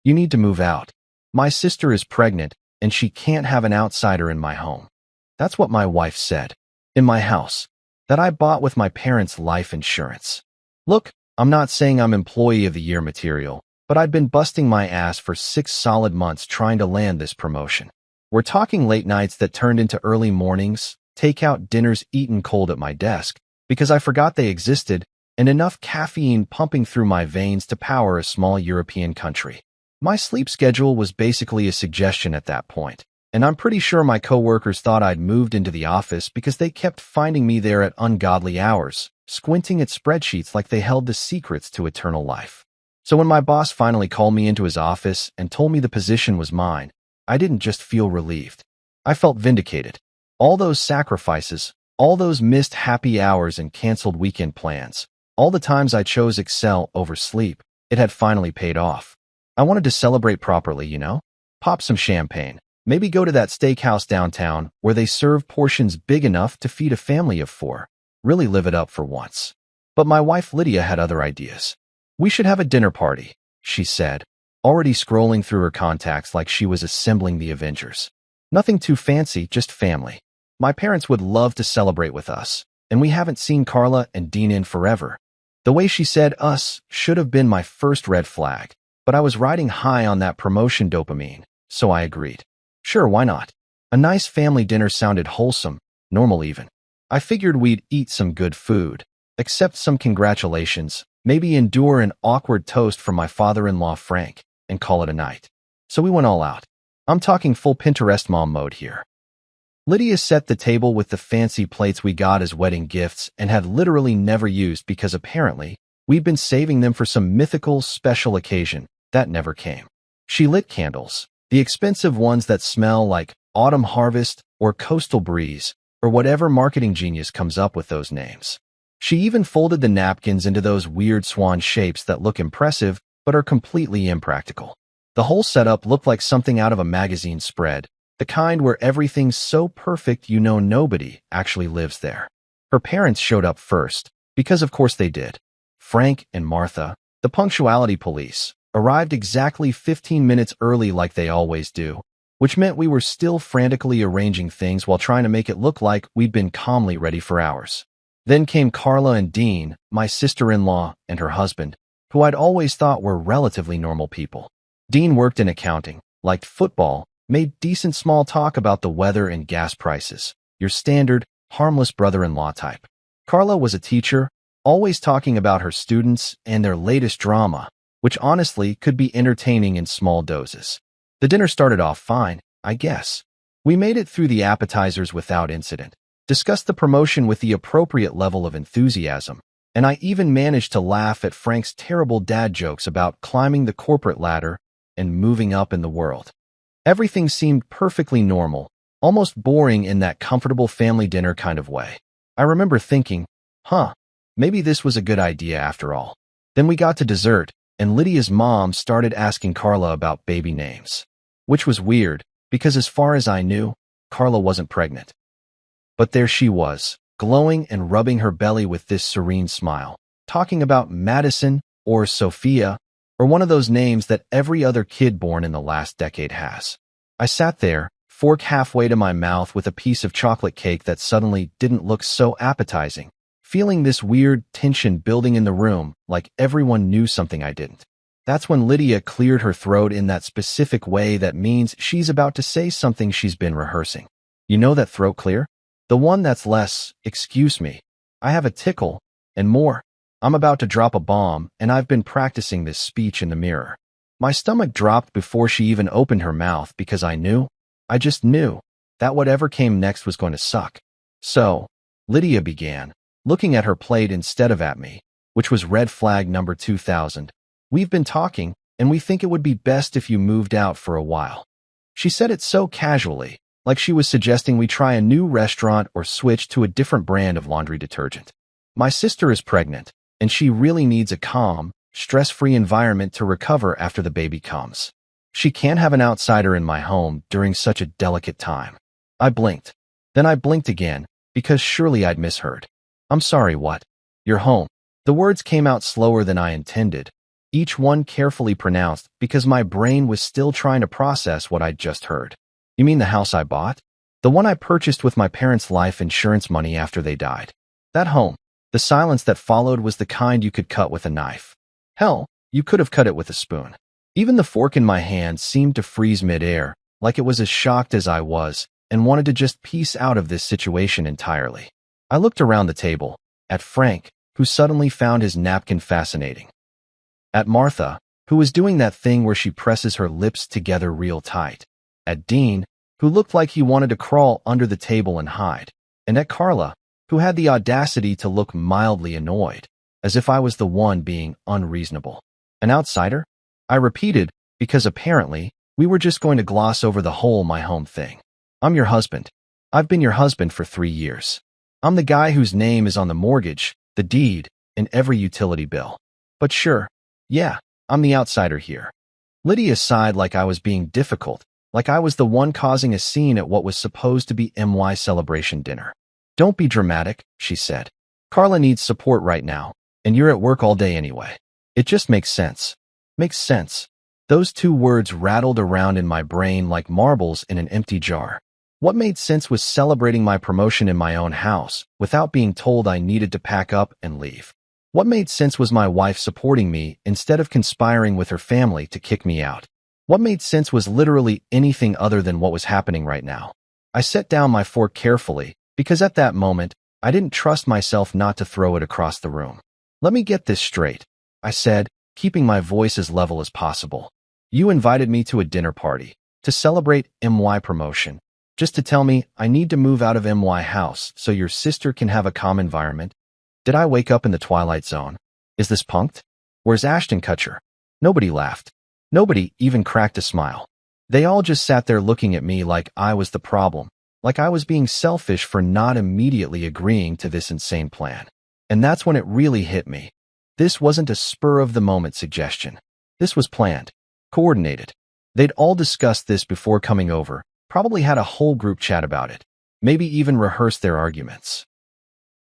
You need to move out. My sister is pregnant, and she can't have an outsider in my home. That's what my wife said. In my house. That I bought with my parents' life insurance. Look, I'm not saying I'm employee of the year material, but I'd been busting my ass for 6 solid months trying to land this promotion. We're talking late nights that turned into early mornings, takeout dinners eaten cold at my desk, because I forgot they existed, and enough caffeine pumping through my veins to power a small European country. My sleep schedule was basically a suggestion at that point, and I'm pretty sure my coworkers thought I'd moved into the office because they kept finding me there at ungodly hours, squinting at spreadsheets like they held the secrets to eternal life. So when my boss finally called me into his office and told me the position was mine, I didn't just feel relieved. I felt vindicated. All those sacrifices, all those missed happy hours and canceled weekend plans, all the times I chose Excel over sleep, it had finally paid off. I wanted to celebrate properly, you know? Pop some champagne. Maybe go to that steakhouse downtown where they serve portions big enough to feed a family of 4. Really live it up for once. But my wife Lydia had other ideas. We should have a dinner party, she said, already scrolling through her contacts like she was assembling the Avengers. Nothing too fancy, just family. My parents would love to celebrate with us, and we haven't seen Carla and Dean in forever. The way she said us should have been my first red flag, but I was riding high on that promotion dopamine, so I agreed. Sure, why not? A nice family dinner sounded wholesome, normal even. I figured we'd eat some good food, accept some congratulations, maybe endure an awkward toast from my father-in-law Frank, and call it a night. So we went all out. I'm talking full Pinterest mom mode here. Lydia set the table with the fancy plates we got as wedding gifts and had literally never used because apparently we'd been saving them for some mythical special occasion that never came. She lit candles, the expensive ones that smell like autumn harvest or coastal breeze or whatever marketing genius comes up with those names. She even folded the napkins into those weird swan shapes that look impressive but are completely impractical. The whole setup looked like something out of a magazine spread, the kind where everything's so perfect you know nobody actually lives there. Her parents showed up first, because of course they did. Frank and Martha, the punctuality police, arrived exactly 15 minutes early like they always do, which meant we were still frantically arranging things while trying to make it look like we'd been calmly ready for hours. Then came Carla and Dean, my sister-in-law and her husband, who I'd always thought were relatively normal people. Dean worked in accounting, liked football, made decent small talk about the weather and gas prices, your standard, harmless brother-in-law type. Carla was a teacher, always talking about her students and their latest drama, which honestly could be entertaining in small doses. The dinner started off fine, I guess. We made it through the appetizers without incident, discussed the promotion with the appropriate level of enthusiasm, and I even managed to laugh at Frank's terrible dad jokes about climbing the corporate ladder and moving up in the world. Everything seemed perfectly normal, almost boring in that comfortable family dinner kind of way. I remember thinking, maybe this was a good idea after all. Then we got to dessert, and Lydia's mom started asking Carla about baby names, which was weird, because as far as I knew, Carla wasn't pregnant. But there she was, glowing and rubbing her belly with this serene smile, talking about Madison or Sophia, or one of those names that every other kid born in the last decade has. I sat there, fork halfway to my mouth with a piece of chocolate cake that suddenly didn't look so appetizing, feeling this weird tension building in the room like everyone knew something I didn't. That's when Lydia cleared her throat in that specific way that means she's about to say something she's been rehearsing. You know that throat clear? The one that's less, excuse me, I have a tickle, and more. I'm about to drop a bomb, and I've been practicing this speech in the mirror. My stomach dropped before she even opened her mouth because I just knew, that whatever came next was going to suck. So, Lydia began, looking at her plate instead of at me, which was red flag number 2000. We've been talking, and we think it would be best if you moved out for a while. She said it so casually, like she was suggesting we try a new restaurant or switch to a different brand of laundry detergent. My sister is pregnant, and she really needs a calm, stress-free environment to recover after the baby comes. She can't have an outsider in my home during such a delicate time. I blinked. Then I blinked again, because surely I'd misheard. I'm sorry, what? You're home. The words came out slower than I intended, each one carefully pronounced because my brain was still trying to process what I'd just heard. You mean the house I bought? The one I purchased with my parents' life insurance money after they died. That home. The silence that followed was the kind you could cut with a knife. Hell, you could have cut it with a spoon. Even the fork in my hand seemed to freeze midair, like it was as shocked as I was, and wanted to just piece out of this situation entirely. I looked around the table, at Frank, who suddenly found his napkin fascinating. At Martha, who was doing that thing where she presses her lips together real tight. At Dean, who looked like he wanted to crawl under the table and hide. And at Carla, who had the audacity to look mildly annoyed, as if I was the one being unreasonable. An outsider? I repeated, because apparently, we were just going to gloss over the whole my home thing. I'm your husband. I've been your husband for 3 years. I'm the guy whose name is on the mortgage, the deed, and every utility bill. But sure, yeah, I'm the outsider here. Lydia sighed like I was being difficult, like I was the one causing a scene at what was supposed to be MY celebration dinner. Don't be dramatic, she said. Carla needs support right now, and you're at work all day anyway. It just makes sense. Makes sense. Those 2 words rattled around in my brain like marbles in an empty jar. What made sense was celebrating my promotion in my own house without being told I needed to pack up and leave. What made sense was my wife supporting me instead of conspiring with her family to kick me out. What made sense was literally anything other than what was happening right now. I set down my fork carefully because at that moment, I didn't trust myself not to throw it across the room. Let me get this straight, I said, keeping my voice as level as possible. You invited me to a dinner party to celebrate MY promotion, just to tell me I need to move out of MY house so your sister can have a calm environment. Did I wake up in the Twilight Zone? Is this punked? Where's Ashton Kutcher? Nobody laughed. Nobody even cracked a smile. They all just sat there looking at me like I was the problem, like I was being selfish for not immediately agreeing to this insane plan. And that's when it really hit me. This wasn't a spur-of-the-moment suggestion. This was planned, coordinated. They'd all discussed this before coming over, probably had a whole group chat about it, maybe even rehearsed their arguments.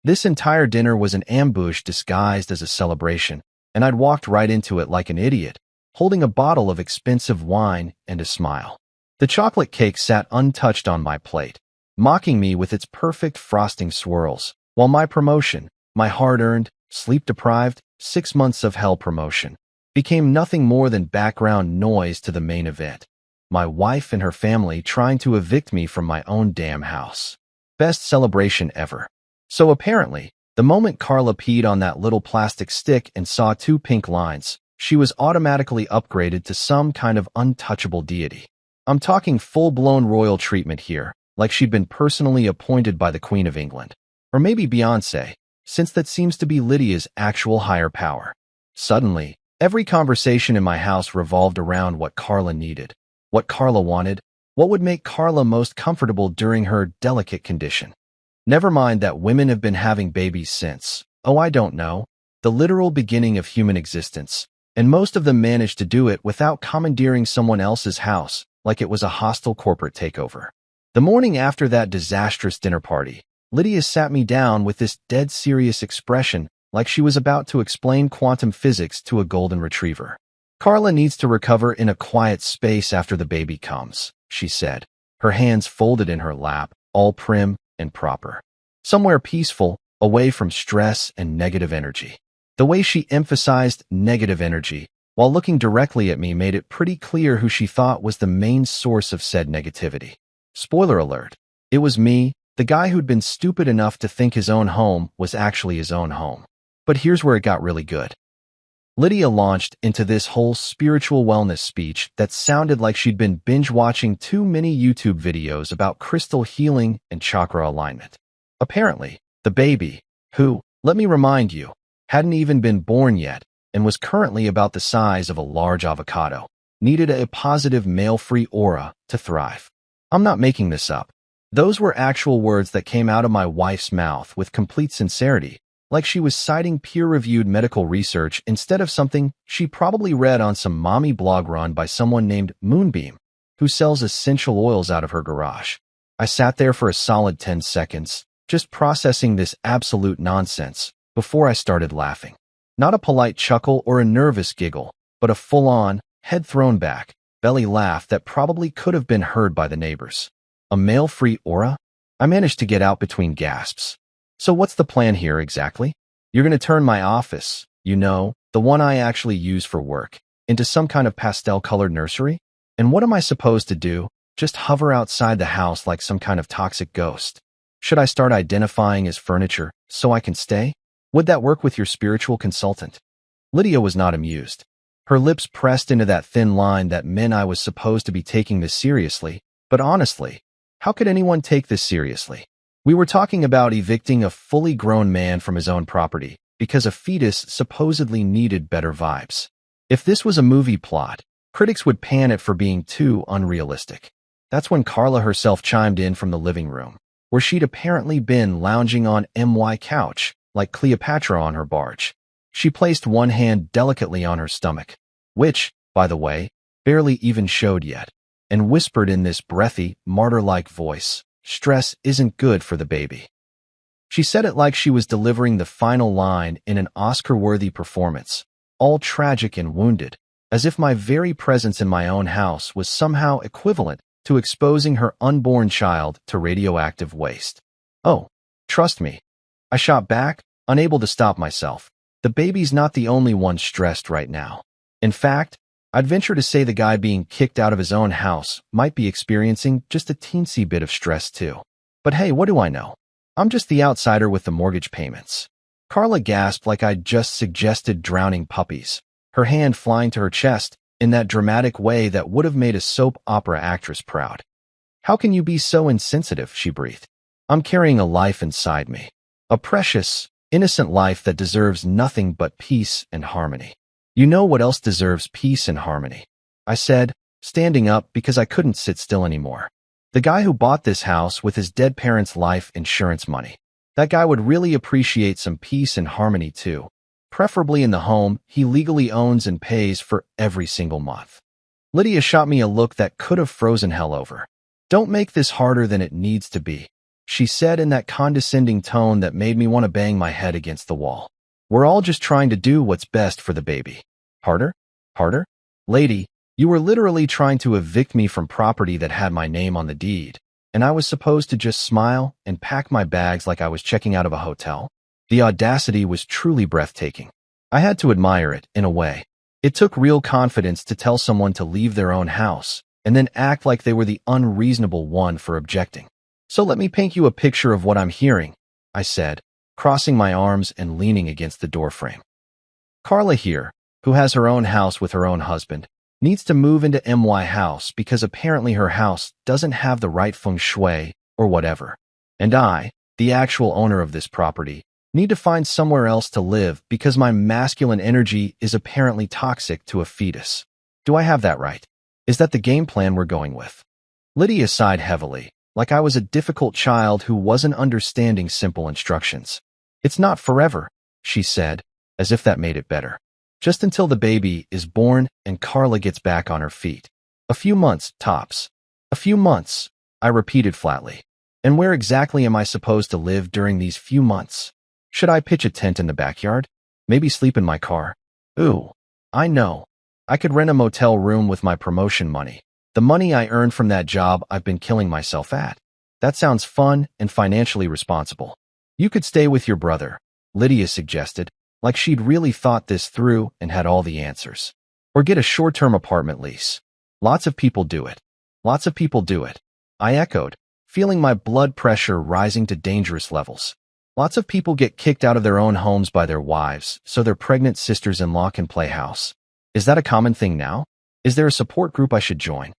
This entire dinner was an ambush disguised as a celebration, and I'd walked right into it like an idiot, holding a bottle of expensive wine and a smile. The chocolate cake sat untouched on my plate, mocking me with its perfect frosting swirls, while my promotion, my hard-earned, sleep-deprived, 6 months of hell promotion, became nothing more than background noise to the main event. My wife and her family trying to evict me from my own damn house. Best celebration ever. So apparently, the moment Carla peed on that little plastic stick and saw 2 pink lines, she was automatically upgraded to some kind of untouchable deity. I'm talking full-blown royal treatment here, like she'd been personally appointed by the Queen of England. Or maybe Beyoncé, since that seems to be Lydia's actual higher power. Suddenly, every conversation in my house revolved around what Carla needed, what Carla wanted, what would make Carla most comfortable during her delicate condition. Never mind that women have been having babies since, oh I don't know, the literal beginning of human existence, and most of them managed to do it without commandeering someone else's house like it was a hostile corporate takeover. The morning after that disastrous dinner party, Lydia sat me down with this dead serious expression like she was about to explain quantum physics to a golden retriever. Carla needs to recover in a quiet space after the baby comes, she said, her hands folded in her lap, all prim and proper. Somewhere peaceful, away from stress and negative energy. The way she emphasized negative energy while looking directly at me made it pretty clear who she thought was the main source of said negativity. Spoiler alert, it was me, the guy who'd been stupid enough to think his own home was actually his own home. But here's where it got really good. Lydia launched into this whole spiritual wellness speech that sounded like she'd been binge-watching too many YouTube videos about crystal healing and chakra alignment. Apparently, the baby, who, let me remind you, hadn't even been born yet and was currently about the size of a large avocado, needed a positive male-free aura to thrive. I'm not making this up. Those were actual words that came out of my wife's mouth with complete sincerity, like she was citing peer-reviewed medical research instead of something she probably read on some mommy blog run by someone named Moonbeam, who sells essential oils out of her garage. I sat there for a solid 10 seconds, just processing this absolute nonsense, before I started laughing. Not a polite chuckle or a nervous giggle, but a full-on, head thrown back, belly laugh that probably could have been heard by the neighbors. A male-free aura? I managed to get out between gasps. So what's the plan here exactly? You're going to turn my office, the one I actually use for work, into some kind of pastel-colored nursery? And what am I supposed to do? Just hover outside the house like some kind of toxic ghost? Should I start identifying as furniture so I can stay? Would that work with your spiritual consultant? Lydia was not amused. Her lips pressed into that thin line that meant I was supposed to be taking this seriously, but honestly, how could anyone take this seriously? We were talking about evicting a fully grown man from his own property because a fetus supposedly needed better vibes. If this was a movie plot, critics would pan it for being too unrealistic. That's when Carla herself chimed in from the living room, where she'd apparently been lounging on my couch, like Cleopatra on her barge. She placed one hand delicately on her stomach, which, by the way, barely even showed yet, and whispered in this breathy, martyr-like voice, "Stress isn't good for the baby." She said it like she was delivering the final line in an Oscar-worthy performance, all tragic and wounded, as if my very presence in my own house was somehow equivalent to exposing her unborn child to radioactive waste. "Oh, trust me," I shot back, unable to stop myself. "The baby's not the only one stressed right now. In fact, I'd venture to say the guy being kicked out of his own house might be experiencing just a teensy bit of stress too. But hey, what do I know? I'm just the outsider with the mortgage payments." Carla gasped like I'd just suggested drowning puppies, her hand flying to her chest in that dramatic way that would have made a soap opera actress proud. "How can you be so insensitive?" she breathed. "I'm carrying a life inside me. A precious, innocent life that deserves nothing but peace and harmony." "You know what else deserves peace and harmony?" I said, standing up because I couldn't sit still anymore. "The guy who bought this house with his dead parents' life insurance money. That guy would really appreciate some peace and harmony too, preferably in the home he legally owns and pays for every single month." Lydia shot me a look that could have frozen hell over. "Don't make this harder than it needs to be," she said in that condescending tone that made me want to bang my head against the wall. "We're all just trying to do what's best for the baby." "Harder? Harder? Lady, you were literally trying to evict me from property that had my name on the deed, and I was supposed to just smile and pack my bags like I was checking out of a hotel?" The audacity was truly breathtaking. I had to admire it, in a way. It took real confidence to tell someone to leave their own house and then act like they were the unreasonable one for objecting. "So let me paint you a picture of what I'm hearing," I said, crossing my arms and leaning against the doorframe. "Carla here, who has her own house with her own husband, needs to move into my house because apparently her house doesn't have the right feng shui or whatever. And I, the actual owner of this property, need to find somewhere else to live because my masculine energy is apparently toxic to a fetus. Do I have that right? Is that the game plan we're going with?" Lydia sighed heavily, like I was a difficult child who wasn't understanding simple instructions. "It's not forever," she said, as if that made it better. "Just until the baby is born and Carla gets back on her feet. A few months, tops." "A few months," I repeated flatly. "And where exactly am I supposed to live during these few months? Should I pitch a tent in the backyard? Maybe sleep in my car? Ooh, I know. I could rent a motel room with my promotion money. The money I earned from that job I've been killing myself at. That sounds fun and financially responsible." "You could stay with your brother," Lydia suggested, like she'd really thought this through and had all the answers. "Or get a short-term apartment lease. Lots of people do it. Lots of people do it," I echoed, feeling my blood pressure rising to dangerous levels. "Lots of people get kicked out of their own homes by their wives so their pregnant sisters-in-law can play house. Is that a common thing now? Is there a support group I should join?"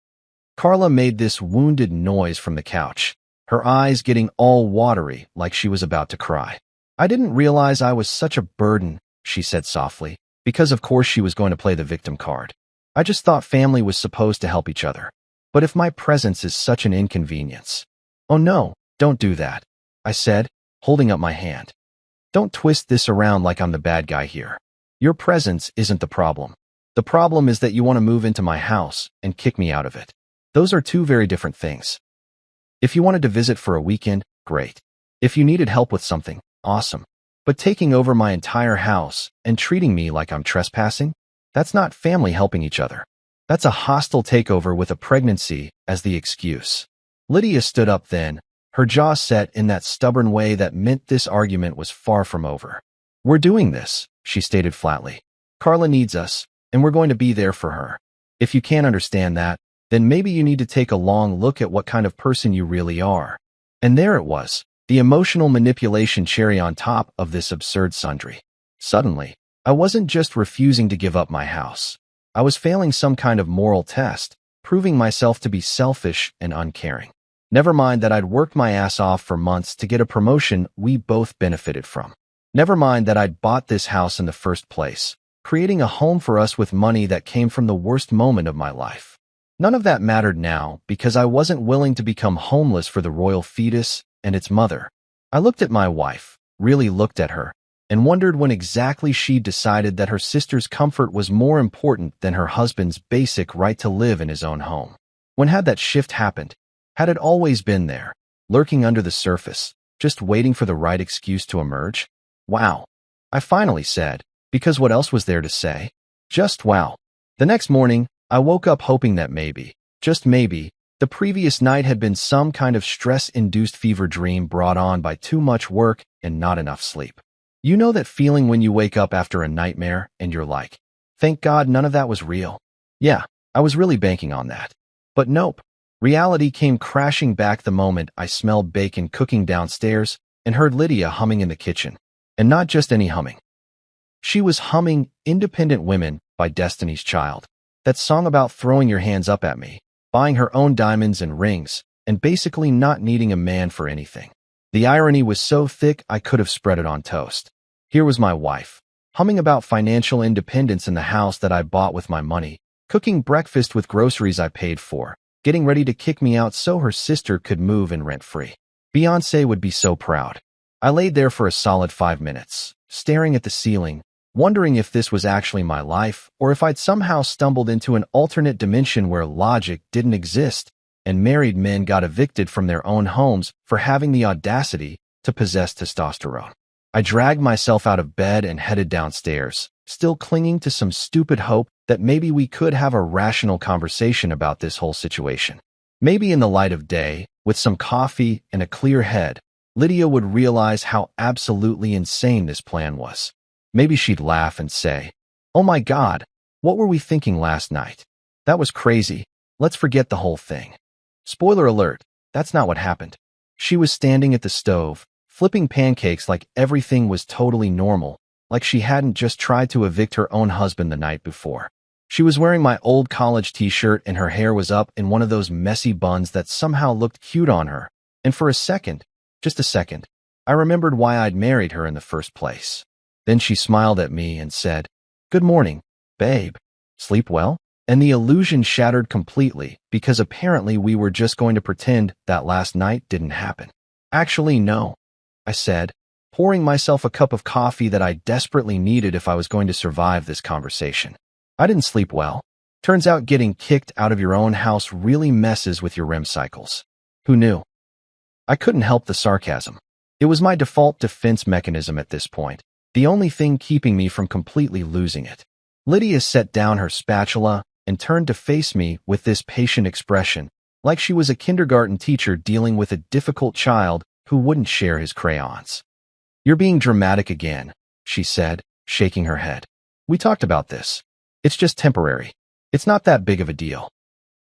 Carla made this wounded noise from the couch, her eyes getting all watery like she was about to cry. "I didn't realize I was such a burden," she said softly, because of course she was going to play the victim card. "I just thought family was supposed to help each other. But if my presence is such an inconvenience—" "Oh no, don't do that," I said, holding up my hand. "Don't twist this around like I'm the bad guy here. Your presence isn't the problem. The problem is that you want to move into my house and kick me out of it. Those are two very different things. If you wanted to visit for a weekend, great. If you needed help with something, awesome. But taking over my entire house and treating me like I'm trespassing? That's not family helping each other. That's a hostile takeover with a pregnancy as the excuse. Lydia stood up then, her jaw set in that stubborn way that meant this argument was far from over. We're doing this, she stated flatly. Carla needs us, and we're going to be there for her. If you can't understand that, then maybe you need to take a long look at what kind of person you really are. And there it was, the emotional manipulation cherry on top of this absurd sundry. Suddenly, I wasn't just refusing to give up my house. I was failing some kind of moral test, proving myself to be selfish and uncaring. Never mind that I'd worked my ass off for months to get a promotion we both benefited from. Never mind that I'd bought this house in the first place, creating a home for us with money that came from the worst moment of my life. None of that mattered now because I wasn't willing to become homeless for the royal fetus and its mother. I looked at my wife, really looked at her, and wondered when exactly she decided that her sister's comfort was more important than her husband's basic right to live in his own home. When had that shift happened? Had it always been there, lurking under the surface, just waiting for the right excuse to emerge? Wow, I finally said, because what else was there to say? Just wow. The next morning, I woke up hoping that maybe, just maybe, the previous night had been some kind of stress-induced fever dream brought on by too much work and not enough sleep. You know that feeling when you wake up after a nightmare and you're like, thank God none of that was real. Yeah, I was really banking on that. But nope. Reality came crashing back the moment I smelled bacon cooking downstairs and heard Lydia humming in the kitchen. And not just any humming. She was humming Independent Women by Destiny's Child. That song about throwing your hands up at me, buying her own diamonds and rings, and basically not needing a man for anything. The irony was so thick I could have spread it on toast. Here was my wife, humming about financial independence in the house that I bought with my money, cooking breakfast with groceries I paid for, getting ready to kick me out so her sister could move in rent-free. Beyoncé would be so proud. I laid there for a solid 5 minutes, staring at the ceiling, wondering if this was actually my life or if I'd somehow stumbled into an alternate dimension where logic didn't exist and married men got evicted from their own homes for having the audacity to possess testosterone. I dragged myself out of bed and headed downstairs, still clinging to some stupid hope that maybe we could have a rational conversation about this whole situation. Maybe in the light of day, with some coffee and a clear head, Lydia would realize how absolutely insane this plan was. Maybe she'd laugh and say, "Oh my God, what were we thinking last night? That was crazy. Let's forget the whole thing." Spoiler alert, that's not what happened. She was standing at the stove, flipping pancakes like everything was totally normal, like she hadn't just tried to evict her own husband the night before. She was wearing my old college t-shirt and her hair was up in one of those messy buns that somehow looked cute on her. And for a second, just a second, I remembered why I'd married her in the first place. Then she smiled at me and said, "Good morning, babe. Sleep well?" And the illusion shattered completely because apparently we were just going to pretend that last night didn't happen. "Actually, no," I said, pouring myself a cup of coffee that I desperately needed if I was going to survive this conversation. "I didn't sleep well. Turns out getting kicked out of your own house really messes with your REM cycles. Who knew?" I couldn't help the sarcasm. It was my default defense mechanism at this point, the only thing keeping me from completely losing it. Lydia set down her spatula and turned to face me with this patient expression, like she was a kindergarten teacher dealing with a difficult child who wouldn't share his crayons. "You're being dramatic again," she said, shaking her head. "We talked about this. It's just temporary. It's not that big of a deal."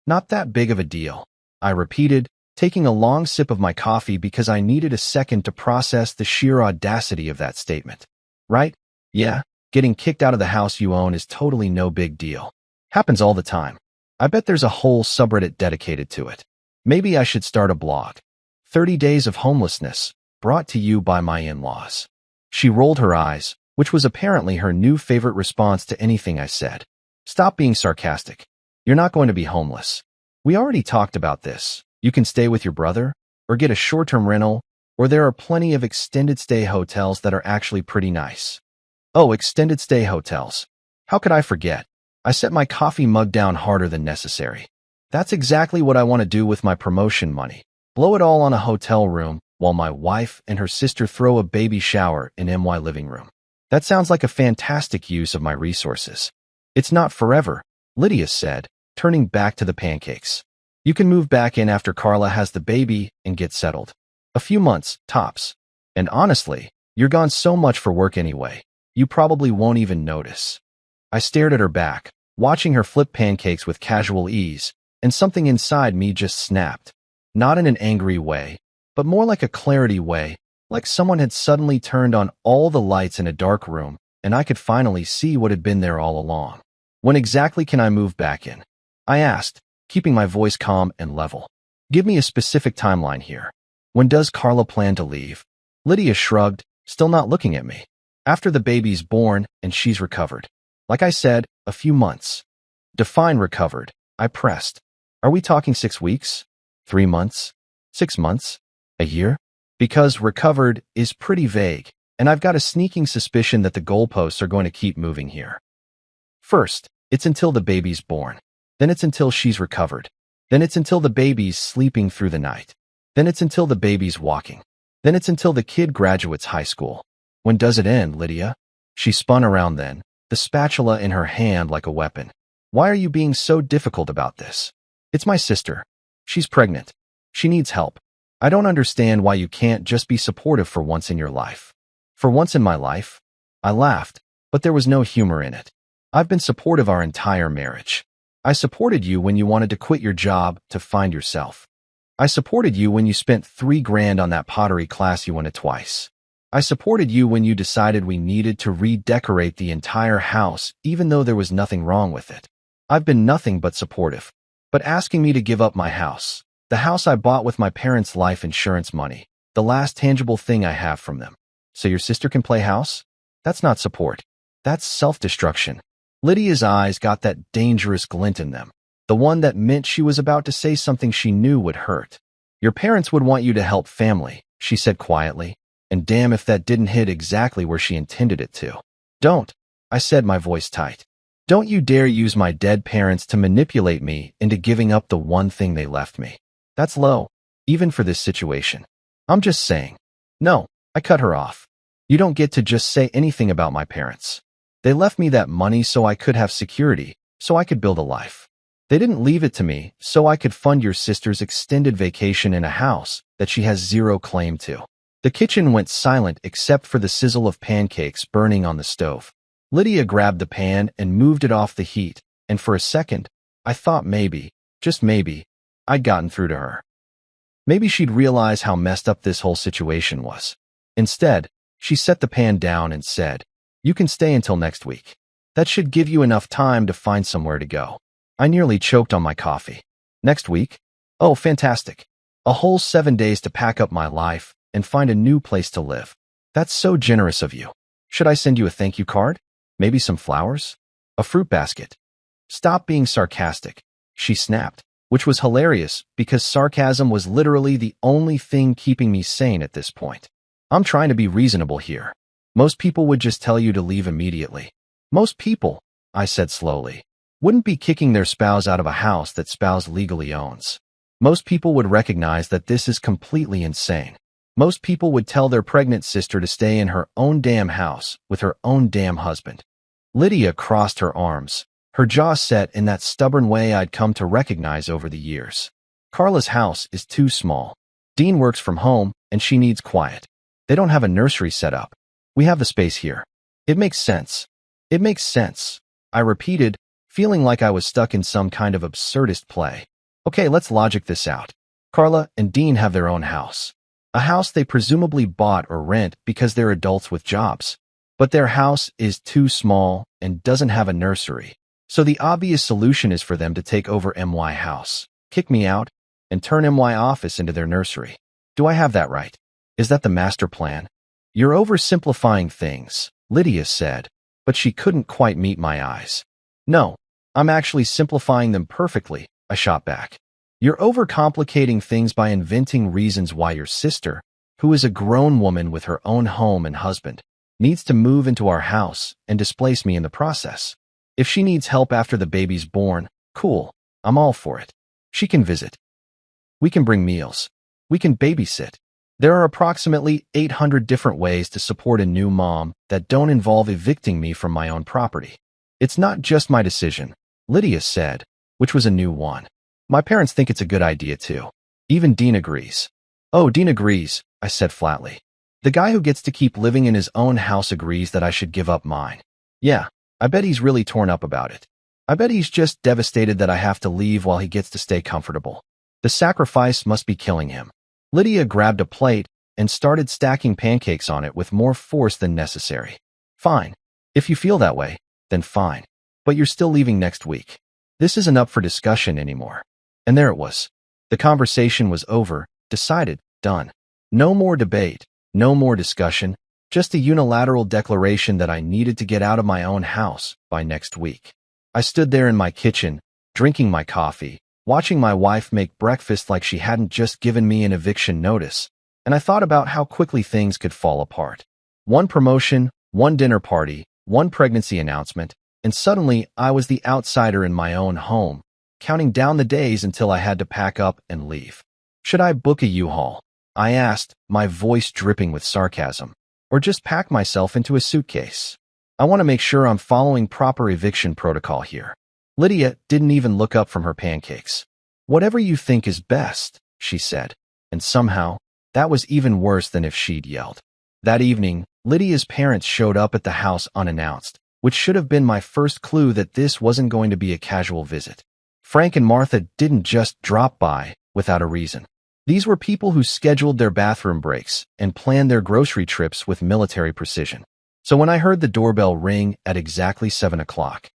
"Not that big of a deal," I repeated, taking a long sip of my coffee because I needed a second to process the sheer audacity of that statement. "Right? Yeah, getting kicked out of the house you own is totally no big deal. Happens all the time. I bet there's a whole subreddit dedicated to it. Maybe I should start a blog. 30 Days of Homelessness, brought to you by my in-laws." She rolled her eyes, which was apparently her new favorite response to anything I said. "Stop being sarcastic. You're not going to be homeless. We already talked about this. You can stay with your brother, or get a short-term rental, or there are plenty of extended stay hotels that are actually pretty nice." Oh, extended stay hotels. How could I forget? I set my coffee mug down harder than necessary. That's exactly what I want to do with my promotion money. Blow it all on a hotel room, while my wife and her sister throw a baby shower in my living room. That sounds like a fantastic use of my resources. It's not forever, Lydia said, turning back to the pancakes. You can move back in after Carla has the baby and get settled. A few months, tops. And honestly, you're gone so much for work anyway, you probably won't even notice. I stared at her back, watching her flip pancakes with casual ease, and something inside me just snapped. Not in an angry way, but more like a clarity way, like someone had suddenly turned on all the lights in a dark room, and I could finally see what had been there all along. When exactly can I move back in? I asked, keeping my voice calm and level. Give me a specific timeline here. When does Carla plan to leave? Lydia shrugged, still not looking at me. After the baby's born and she's recovered. Like I said, a few months. Define recovered, I pressed. Are we talking 6 weeks? 3 months? 6 months? A year? Because recovered is pretty vague, and I've got a sneaking suspicion that the goalposts are going to keep moving here. First, it's until the baby's born. Then it's until she's recovered. Then it's until the baby's sleeping through the night. Then it's until the baby's walking. Then it's until the kid graduates high school. When does it end, Lydia? She spun around then, the spatula in her hand like a weapon. Why are you being so difficult about this? It's my sister. She's pregnant. She needs help. I don't understand why you can't just be supportive for once in your life. For once in my life? I laughed, but there was no humor in it. I've been supportive our entire marriage. I supported you when you wanted to quit your job to find yourself. I supported you when you spent $3,000 on that pottery class you went to twice. I supported you when you decided we needed to redecorate the entire house even though there was nothing wrong with it. I've been nothing but supportive. But asking me to give up my house, the house I bought with my parents' life insurance money, the last tangible thing I have from them. So your sister can play house? That's not support. That's self-destruction. Lydia's eyes got that dangerous glint in them, the one that meant she was about to say something she knew would hurt. Your parents would want you to help family, she said quietly, and damn if that didn't hit exactly where she intended it to. Don't, I said, my voice tight. Don't you dare use my dead parents to manipulate me into giving up the one thing they left me. That's low, even for this situation. I'm just saying. No, I cut her off. You don't get to just say anything about my parents. They left me that money so I could have security, so I could build a life. They didn't leave it to me so I could fund your sister's extended vacation in a house that she has zero claim to. The kitchen went silent except for the sizzle of pancakes burning on the stove. Lydia grabbed the pan and moved it off the heat, and for a second, I thought maybe, just maybe, I'd gotten through to her. Maybe she'd realize how messed up this whole situation was. Instead, she set the pan down and said, "You can stay until next week. That should give you enough time to find somewhere to go." I nearly choked on my coffee. Next week? Oh, fantastic. A whole 7 days to pack up my life and find a new place to live. That's so generous of you. Should I send you a thank you card? Maybe some flowers? A fruit basket? Stop being sarcastic, she snapped, which was hilarious because sarcasm was literally the only thing keeping me sane at this point. I'm trying to be reasonable here. Most people would just tell you to leave immediately. Most people, I said slowly, wouldn't be kicking their spouse out of a house that spouse legally owns. Most people would recognize that this is completely insane. Most people would tell their pregnant sister to stay in her own damn house with her own damn husband. Lydia crossed her arms, her jaw set in that stubborn way I'd come to recognize over the years. Carla's house is too small. Dean works from home, and she needs quiet. They don't have a nursery set up. We have the space here. It makes sense. It makes sense, I repeated, feeling like I was stuck in some kind of absurdist play. Okay, let's logic this out. Carla and Dean have their own house. A house they presumably bought or rent because they're adults with jobs. But their house is too small and doesn't have a nursery. So the obvious solution is for them to take over MY house, kick me out, and turn MY office into their nursery. Do I have that right? Is that the master plan? You're oversimplifying things, Lydia said, but she couldn't quite meet my eyes. No, I'm actually simplifying them perfectly, I shot back. You're overcomplicating things by inventing reasons why your sister, who is a grown woman with her own home and husband, needs to move into our house and displace me in the process. If she needs help after the baby's born, cool, I'm all for it. She can visit. We can bring meals. We can babysit. There are approximately 800 different ways to support a new mom that don't involve evicting me from my own property. It's not just my decision, Lydia said, which was a new one. My parents think it's a good idea too. Even Dean agrees. Oh, Dean agrees, I said flatly. The guy who gets to keep living in his own house agrees that I should give up mine. Yeah, I bet he's really torn up about it. I bet he's just devastated that I have to leave while he gets to stay comfortable. The sacrifice must be killing him. Lydia grabbed a plate and started stacking pancakes on it with more force than necessary. Fine. If you feel that way, then fine. But you're still leaving next week. This isn't up for discussion anymore. And there it was. The conversation was over, decided, done. No more debate, no more discussion, just a unilateral declaration that I needed to get out of my own house by next week. I stood there in my kitchen, drinking my coffee, watching my wife make breakfast like she hadn't just given me an eviction notice, and I thought about how quickly things could fall apart. One promotion, one dinner party, one pregnancy announcement, and suddenly I was the outsider in my own home, counting down the days until I had to pack up and leave. Should I book a U-Haul? I asked, my voice dripping with sarcasm. Or just pack myself into a suitcase? I want to make sure I'm following proper eviction protocol here. Lydia didn't even look up from her pancakes. Whatever you think is best, she said. And somehow, that was even worse than if she'd yelled. That evening, Lydia's parents showed up at the house unannounced, which should have been my first clue that this wasn't going to be a casual visit. Frank and Martha didn't just drop by without a reason. These were people who scheduled their bathroom breaks and planned their grocery trips with military precision. So when I heard the doorbell ring at exactly 7 o'clock,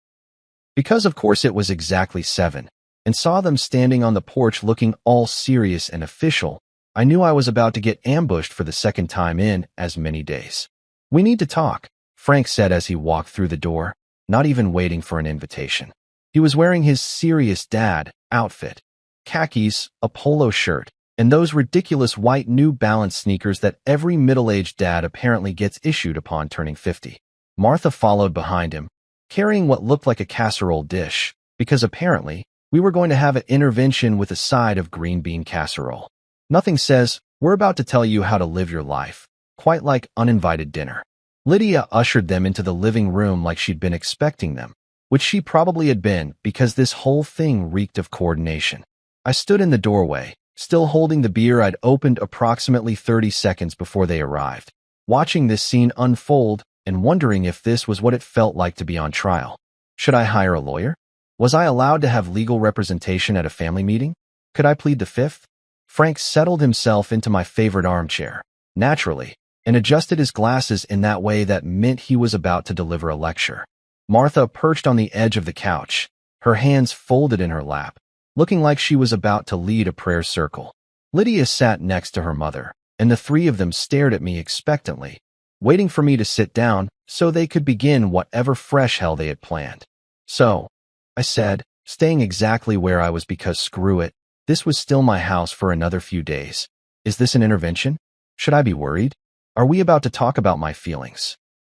because of course it was exactly 7, and saw them standing on the porch looking all serious and official, I knew I was about to get ambushed for the second time in as many days. We need to talk, Frank said as he walked through the door, not even waiting for an invitation. He was wearing his serious dad outfit, khakis, a polo shirt, and those ridiculous white New Balance sneakers that every middle-aged dad apparently gets issued upon turning 50. Martha followed behind him, carrying what looked like a casserole dish, because apparently we were going to have an intervention with a side of green bean casserole. Nothing says, we're about to tell you how to live your life, quite like uninvited dinner. Lydia ushered them into the living room like she'd been expecting them, which she probably had been because this whole thing reeked of coordination. I stood in the doorway, still holding the beer I'd opened approximately 30 seconds before they arrived, watching this scene unfold and wondering if this was what it felt like to be on trial. Should I hire a lawyer? Was I allowed to have legal representation at a family meeting? Could I plead the fifth? Frank settled himself into my favorite armchair, naturally, and adjusted his glasses in that way that meant he was about to deliver a lecture. Martha perched on the edge of the couch, her hands folded in her lap, looking like she was about to lead a prayer circle. Lydia sat next to her mother, and the three of them stared at me expectantly, waiting for me to sit down so they could begin whatever fresh hell they had planned. So, I said, staying exactly where I was because screw it, this was still my house for another few days. Is this an intervention? Should I be worried? Are we about to talk about my feelings?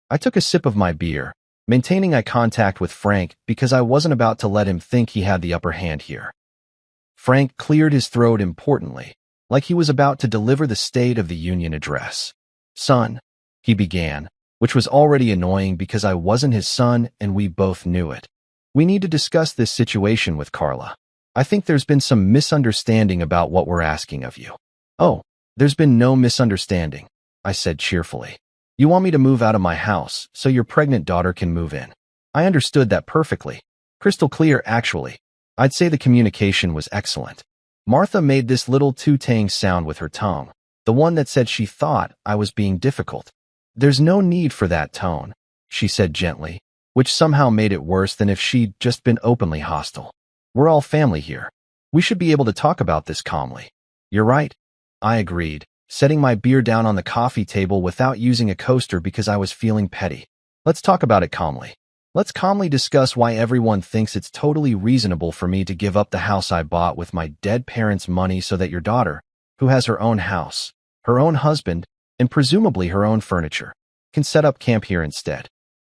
I took a sip of my beer, maintaining eye contact with Frank because I wasn't about to let him think he had the upper hand here. Frank cleared his throat importantly, like he was about to deliver the State of the Union address. Son, he began, which was already annoying because I wasn't his son and we both knew it. We need to discuss this situation with Carla. I think there's been some misunderstanding about what we're asking of you. Oh, there's been no misunderstanding, I said cheerfully. You want me to move out of my house so your pregnant daughter can move in. I understood that perfectly. Crystal clear, actually. I'd say the communication was excellent. Martha made this little tooting sound with her tongue, the one that said she thought I was being difficult. There's no need for that tone, she said gently, which somehow made it worse than if she'd just been openly hostile. We're all family here. We should be able to talk about this calmly. You're right, I agreed, setting my beer down on the coffee table without using a coaster because I was feeling petty. Let's talk about it calmly. Let's calmly discuss why everyone thinks it's totally reasonable for me to give up the house I bought with my dead parents' money so that your daughter, who has her own house, her own husband, and presumably her own furniture, can set up camp here instead.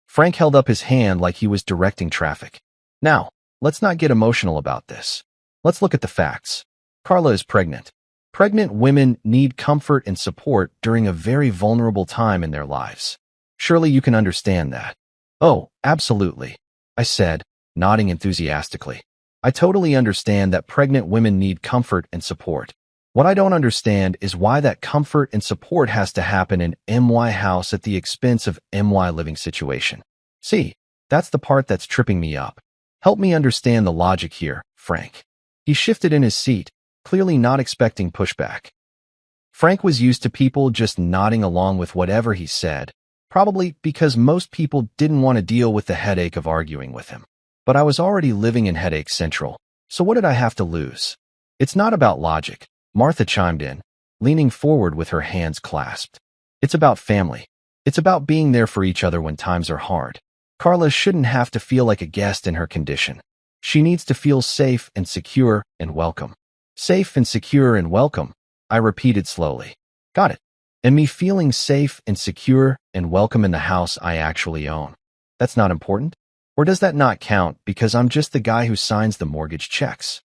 Frank held up his hand like he was directing traffic. Now, let's not get emotional about this. Let's look at the facts. Carla is pregnant. Pregnant women need comfort and support during a very vulnerable time in their lives. Surely you can understand that. Oh, absolutely, I said, nodding enthusiastically. I totally understand that pregnant women need comfort and support. What I don't understand is why that comfort and support has to happen in MY house at the expense of MY living situation. See, that's the part that's tripping me up. Help me understand the logic here, Frank. He shifted in his seat, clearly not expecting pushback. Frank was used to people just nodding along with whatever he said, probably because most people didn't want to deal with the headache of arguing with him. But I was already living in Headache Central, so what did I have to lose? It's not about logic, Martha chimed in, leaning forward with her hands clasped. It's about family. It's about being there for each other when times are hard. Carla shouldn't have to feel like a guest in her condition. She needs to feel safe and secure and welcome. Safe and secure and welcome, I repeated slowly. Got it. And me feeling safe and secure and welcome in the house I actually own. That's not important? Or does that not count because I'm just the guy who signs the mortgage checks?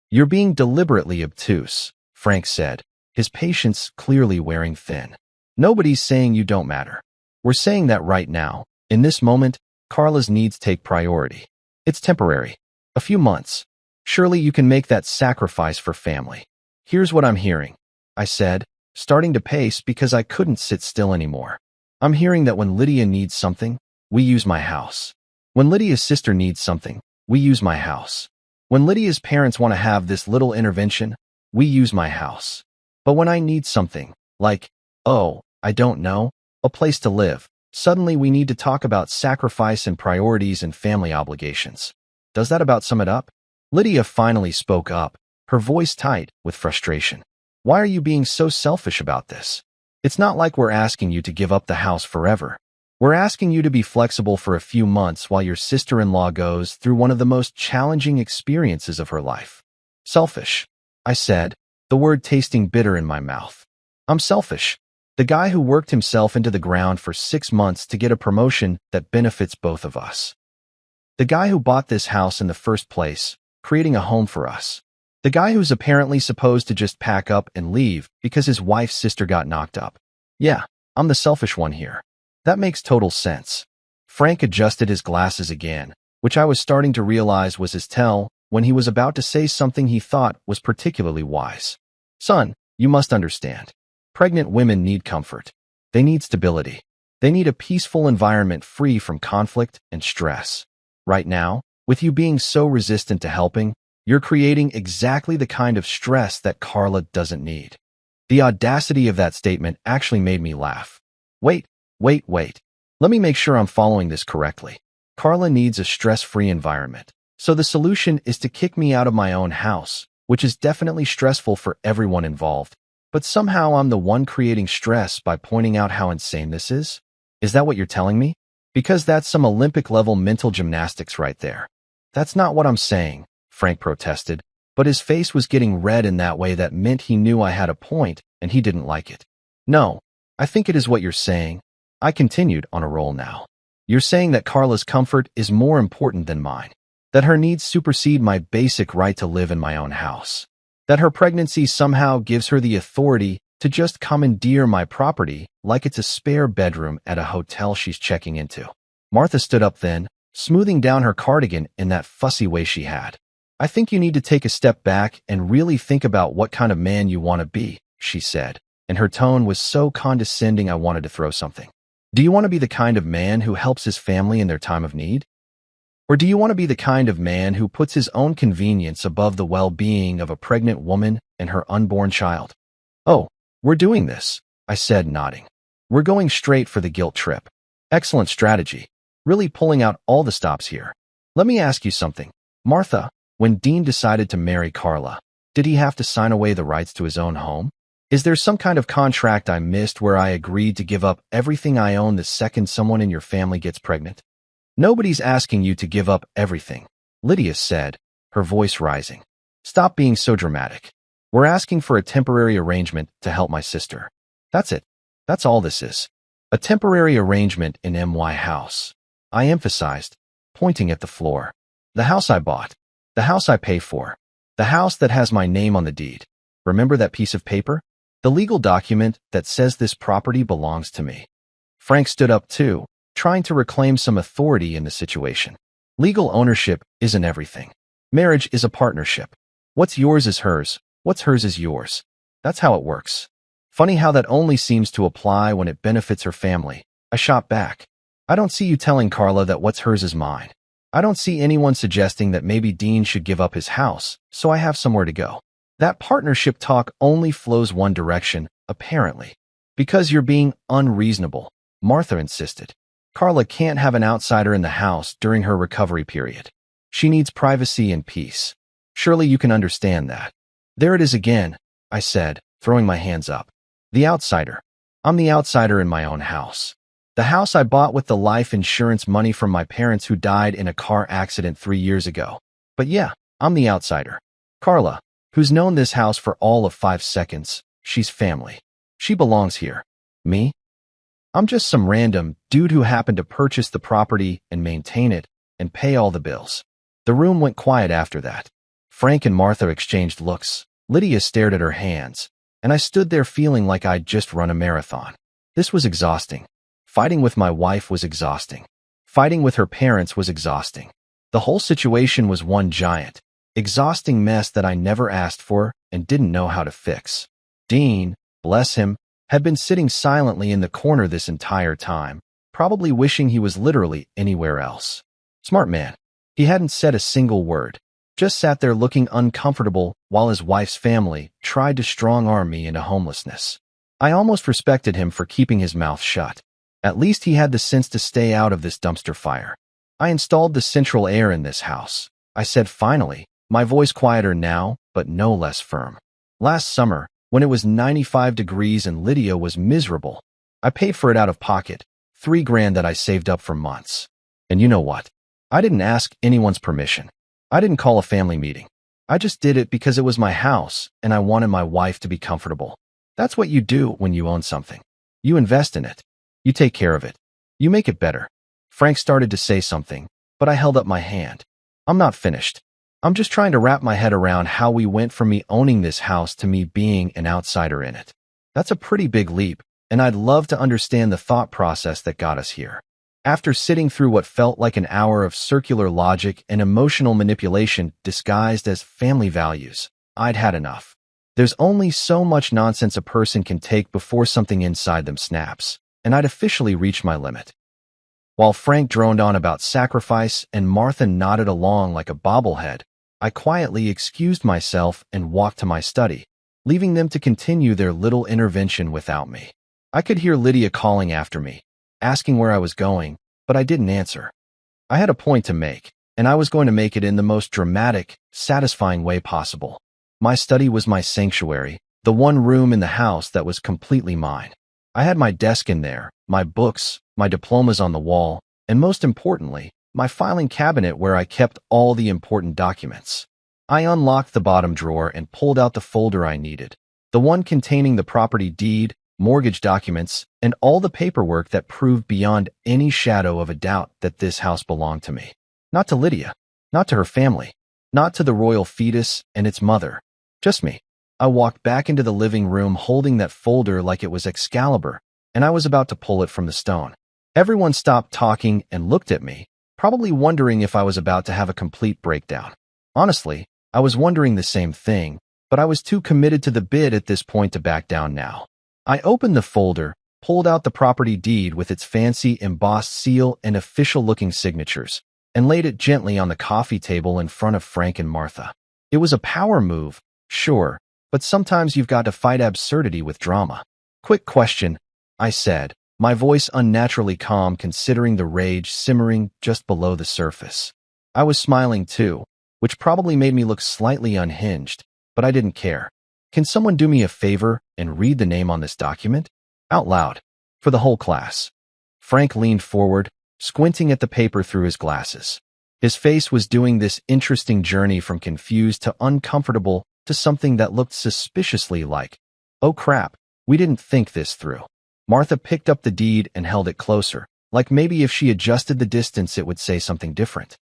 You're being deliberately obtuse, Frank said, his patience clearly wearing thin. Nobody's saying you don't matter. We're saying that right now, in this moment, Carla's needs take priority. It's temporary. A few months. Surely you can make that sacrifice for family. Here's what I'm hearing, I said, starting to pace because I couldn't sit still anymore. I'm hearing that when Lydia needs something, we use my house. When Lydia's sister needs something, we use my house. When Lydia's parents want to have this little intervention, we use my house. But when I need something, like, oh, I don't know, a place to live, suddenly we need to talk about sacrifice and priorities and family obligations. Does that about sum it up? Lydia finally spoke up, her voice tight with frustration. Why are you being so selfish about this? It's not like we're asking you to give up the house forever. We're asking you to be flexible for a few months while your sister-in-law goes through one of the most challenging experiences of her life. Selfish, I said, the word tasting bitter in my mouth. I'm selfish. The guy who worked himself into the ground for 6 months to get a promotion that benefits both of us. The guy who bought this house in the first place, creating a home for us. The guy who's apparently supposed to just pack up and leave because his wife's sister got knocked up. Yeah, I'm the selfish one here. That makes total sense. Frank adjusted his glasses again, which I was starting to realize was his tell when he was about to say something he thought was particularly wise. Son, you must understand. Pregnant women need comfort. They need stability. They need a peaceful environment free from conflict and stress. Right now, with you being so resistant to helping, you're creating exactly the kind of stress that Carla doesn't need. The audacity of that statement actually made me laugh. Wait. Let me make sure I'm following this correctly. Carla needs a stress-free environment. So the solution is to kick me out of my own house, which is definitely stressful for everyone involved. But somehow I'm the one creating stress by pointing out how insane this is? Is that what you're telling me? Because that's some Olympic-level mental gymnastics right there. That's not what I'm saying, Frank protested, but his face was getting red in that way that meant he knew I had a point and he didn't like it. No, I think it is what you're saying. I continued on a roll now. You're saying that Carla's comfort is more important than mine, that her needs supersede my basic right to live in my own house, that her pregnancy somehow gives her the authority to just commandeer my property like it's a spare bedroom at a hotel she's checking into. Martha stood up then, smoothing down her cardigan in that fussy way she had. I think you need to take a step back and really think about what kind of man you want to be, she said, and her tone was so condescending I wanted to throw something. Do you want to be the kind of man who helps his family in their time of need? Or do you want to be the kind of man who puts his own convenience above the well-being of a pregnant woman and her unborn child? Oh, we're doing this, I said, nodding. We're going straight for the guilt trip. Excellent strategy. Really pulling out all the stops here. Let me ask you something. Martha, when Dean decided to marry Carla, did he have to sign away the rights to his own home? Is there some kind of contract I missed where I agreed to give up everything I own the second someone in your family gets pregnant? Nobody's asking you to give up everything, Lydia said, her voice rising. Stop being so dramatic. We're asking for a temporary arrangement to help my sister. That's it. That's all this is. A temporary arrangement in MY house. I emphasized, pointing at the floor. The house I bought. The house I pay for. The house that has my name on the deed. remember that piece of paper? The legal document that says this property belongs to me. Frank stood up too, trying to reclaim some authority in the situation. Legal ownership isn't everything. Marriage is a partnership. What's yours is hers, what's hers is yours. That's how it works. Funny how that only seems to apply when it benefits her family. I shot back. I don't see you telling Carla that what's hers is mine. I don't see anyone suggesting that maybe Dean should give up his house, so I have somewhere to go. That partnership talk only flows one direction, apparently. Because you're being unreasonable, Martha insisted. Carla can't have an outsider in the house during her recovery period. She needs privacy and peace. Surely you can understand that. There it is again, I said, throwing my hands up. The outsider. I'm the outsider in my own house. The house I bought with the life insurance money from my parents who died in a car accident 3 years ago. But yeah, I'm the outsider. Carla, who's known this house for all of 5 seconds, she's family. She belongs here. Me? I'm just some random dude who happened to purchase the property and maintain it and pay all the bills. The room went quiet after that. Frank and Martha exchanged looks. Lydia stared at her hands, and I stood there feeling like I'd just run a marathon. This was exhausting. Fighting with my wife was exhausting. Fighting with her parents was exhausting. The whole situation was one giant, exhausting mess that I never asked for and didn't know how to fix. Dean, bless him, had been sitting silently in the corner this entire time, probably wishing he was literally anywhere else. Smart man. He hadn't said a single word, just sat there looking uncomfortable while his wife's family tried to strong-arm me into homelessness. I almost respected him for keeping his mouth shut. At least he had the sense to stay out of this dumpster fire. I installed the central air in this house. I said finally, my voice quieter now, but no less firm. Last summer, when it was 95 degrees and Lydia was miserable, I paid for it out of pocket, $3,000 that I saved up for months. And you know what? I didn't ask anyone's permission. I didn't call a family meeting. I just did it because it was my house and I wanted my wife to be comfortable. That's what you do when you own something. You invest in it. You take care of it. You make it better. Frank started to say something, but I held up my hand. I'm not finished. I'm just trying to wrap my head around how we went from me owning this house to me being an outsider in it. That's a pretty big leap, and I'd love to understand the thought process that got us here. After sitting through what felt like an hour of circular logic and emotional manipulation disguised as family values, I'd had enough. There's only so much nonsense a person can take before something inside them snaps, and I'd officially reached my limit. While Frank droned on about sacrifice and Martha nodded along like a bobblehead, I quietly excused myself and walked to my study, leaving them to continue their little intervention without me. I could hear Lydia calling after me, asking where I was going, but I didn't answer. I had a point to make, and I was going to make it in the most dramatic, satisfying way possible. My study was my sanctuary, the one room in the house that was completely mine. I had my desk in there, my books, my diplomas on the wall, and most importantly, my filing cabinet where I kept all the important documents. I unlocked the bottom drawer and pulled out the folder I needed, the one containing the property deed, mortgage documents, and all the paperwork that proved beyond any shadow of a doubt that this house belonged to me. Not to Lydia, not to her family, not to the royal fetus and its mother, just me. I walked back into the living room holding that folder like it was Excalibur, and I was about to pull it from the stone. Everyone stopped talking and looked at me, probably wondering if I was about to have a complete breakdown. Honestly, I was wondering the same thing, but I was too committed to the bid at this point to back down now. I opened the folder, pulled out the property deed with its fancy embossed seal and official-looking signatures, and laid it gently on the coffee table in front of Frank and Martha. It was a power move, sure, but sometimes you've got to fight absurdity with drama. Quick question, I said, my voice unnaturally calm considering the rage simmering just below the surface. I was smiling too, which probably made me look slightly unhinged, but I didn't care. Can someone do me a favor and read the name on this document? Out loud. For the whole class. Frank leaned forward, squinting at the paper through his glasses. His face was doing this interesting journey from confused to uncomfortable to something that looked suspiciously like, oh crap, we didn't think this through. Martha picked up the deed and held it closer, like maybe if she adjusted the distance it would say something different.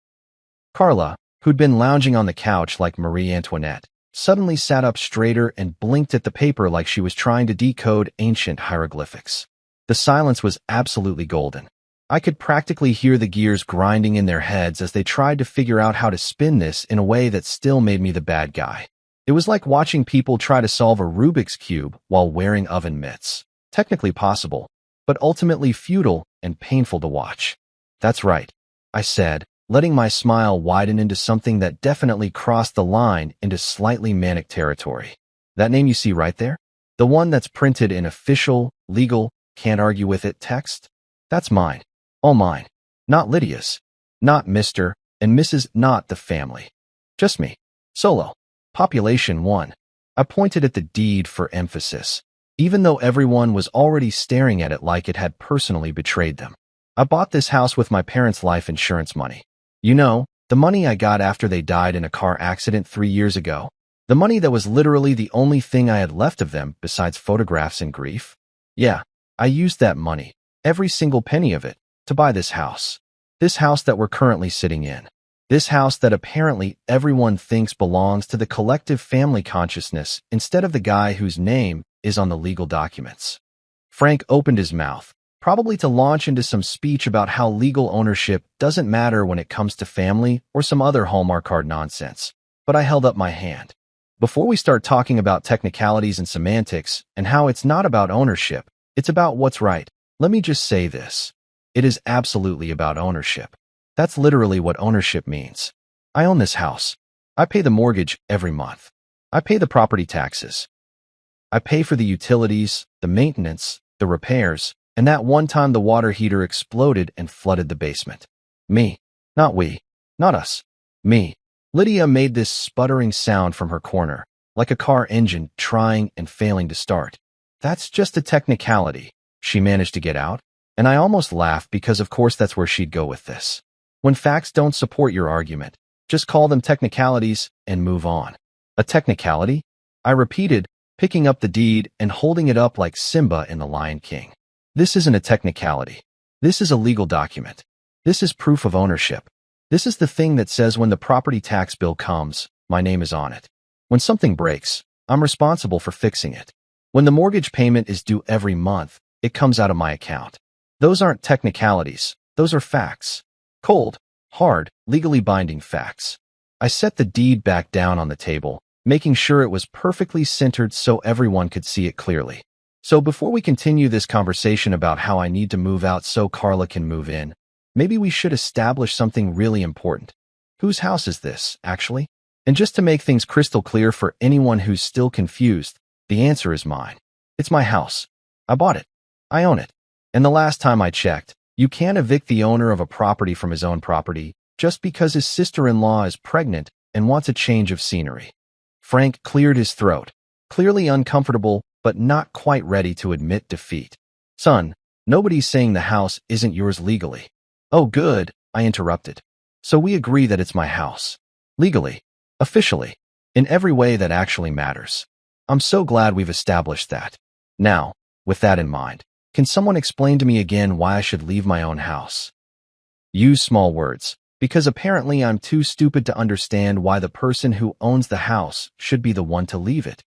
Carla, who'd been lounging on the couch like Marie Antoinette, suddenly sat up straighter and blinked at the paper like she was trying to decode ancient hieroglyphics. The silence was absolutely golden. I could practically hear the gears grinding in their heads as they tried to figure out how to spin this in a way that still made me the bad guy. It was like watching people try to solve a Rubik's Cube while wearing oven mitts. Technically possible, but ultimately futile and painful to watch. That's right, I said, letting my smile widen into something that definitely crossed the line into slightly manic territory. That name you see right there? The one that's printed in official, legal, can't argue with it text? That's mine. All mine. Not Lydia's. Not Mr. and Mrs. Not the family. Just me. Solo. Population 1. I pointed at the deed for emphasis, even though everyone was already staring at it like it had personally betrayed them. I bought this house with my parents' life insurance money. You know, the money I got after they died in a car accident 3 years ago. The money that was literally the only thing I had left of them besides photographs and grief. Yeah, I used that money, every single penny of it, to buy this house. This house that we're currently sitting in. This house that apparently everyone thinks belongs to the collective family consciousness instead of the guy whose name is on the legal documents. Frank opened his mouth, probably to launch into some speech about how legal ownership doesn't matter when it comes to family or some other Hallmark card nonsense. But I held up my hand. Before we start talking about technicalities and semantics and how it's not about ownership, it's about what's right, let me just say this. It is absolutely about ownership. That's literally what ownership means. I own this house. I pay the mortgage every month. I pay the property taxes. I pay for the utilities, the maintenance, the repairs, and that one time the water heater exploded and flooded the basement. Me. Not we. Not us. Me. Lydia made this sputtering sound from her corner, like a car engine trying and failing to start. That's just a technicality, she managed to get out, and I almost laughed because of course that's where she'd go with this. When facts don't support your argument, just call them technicalities and move on. A technicality? I repeated, picking up the deed and holding it up like Simba in The Lion King. This isn't a technicality. This is a legal document. This is proof of ownership. This is the thing that says when the property tax bill comes, my name is on it. When something breaks, I'm responsible for fixing it. When the mortgage payment is due every month, it comes out of my account. Those aren't technicalities. Those are facts. Cold, hard, legally binding facts. I set the deed back down on the table, making sure it was perfectly centered so everyone could see it clearly. So before we continue this conversation about how I need to move out so Carla can move in, maybe we should establish something really important. Whose house is this, actually? And just to make things crystal clear for anyone who's still confused, the answer is mine. It's my house. I bought it. I own it. And the last time I checked, you can't evict the owner of a property from his own property just because his sister-in-law is pregnant and wants a change of scenery. Frank cleared his throat, clearly uncomfortable but not quite ready to admit defeat. Son, nobody's saying the house isn't yours legally. Oh good, I interrupted. So we agree that it's my house. Legally. Officially. In every way that actually matters. I'm so glad we've established that. Now, with that in mind, can someone explain to me again why I should leave my own house? Use small words, because apparently I'm too stupid to understand why the person who owns the house should be the one to leave it.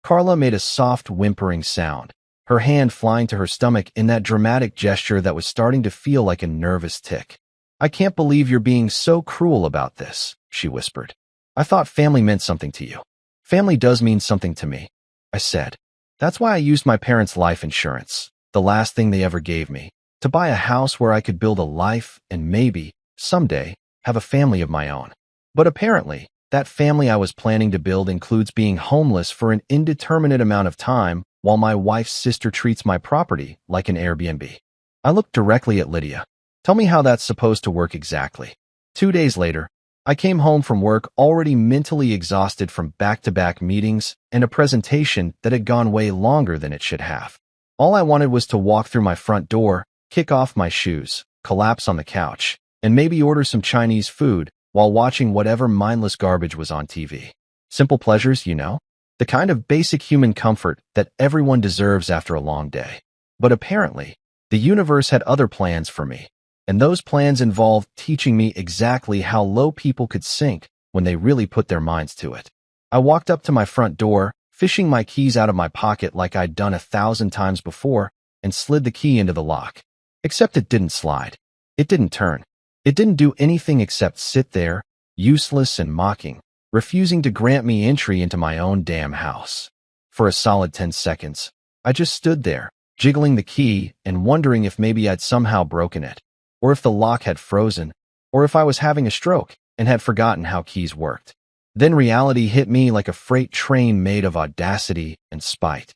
Carla made a soft whimpering sound, her hand flying to her stomach in that dramatic gesture that was starting to feel like a nervous tic. I can't believe you're being so cruel about this, she whispered. I thought family meant something to you. Family does mean something to me, I said. That's why I used my parents' life insurance, the last thing they ever gave me, to buy a house where I could build a life and maybe, someday, have a family of my own. But apparently, that family I was planning to build includes being homeless for an indeterminate amount of time while my wife's sister treats my property like an Airbnb. I looked directly at Lydia. Tell me how that's supposed to work exactly. 2 days later, I came home from work already mentally exhausted from back-to-back meetings and a presentation that had gone way longer than it should have. All I wanted was to walk through my front door, kick off my shoes, collapse on the couch, and maybe order some Chinese food while watching whatever mindless garbage was on TV. Simple pleasures, you know? The kind of basic human comfort that everyone deserves after a long day. But apparently, the universe had other plans for me, and those plans involved teaching me exactly how low people could sink when they really put their minds to it. I walked up to my front door, fishing my keys out of my pocket like I'd done 1,000 times before, and slid the key into the lock. Except it didn't slide. It didn't turn. It didn't do anything except sit there, useless and mocking, refusing to grant me entry into my own damn house. For a solid 10 seconds, I just stood there, jiggling the key and wondering if maybe I'd somehow broken it, or if the lock had frozen, or if I was having a stroke and had forgotten how keys worked. Then reality hit me like a freight train made of audacity and spite.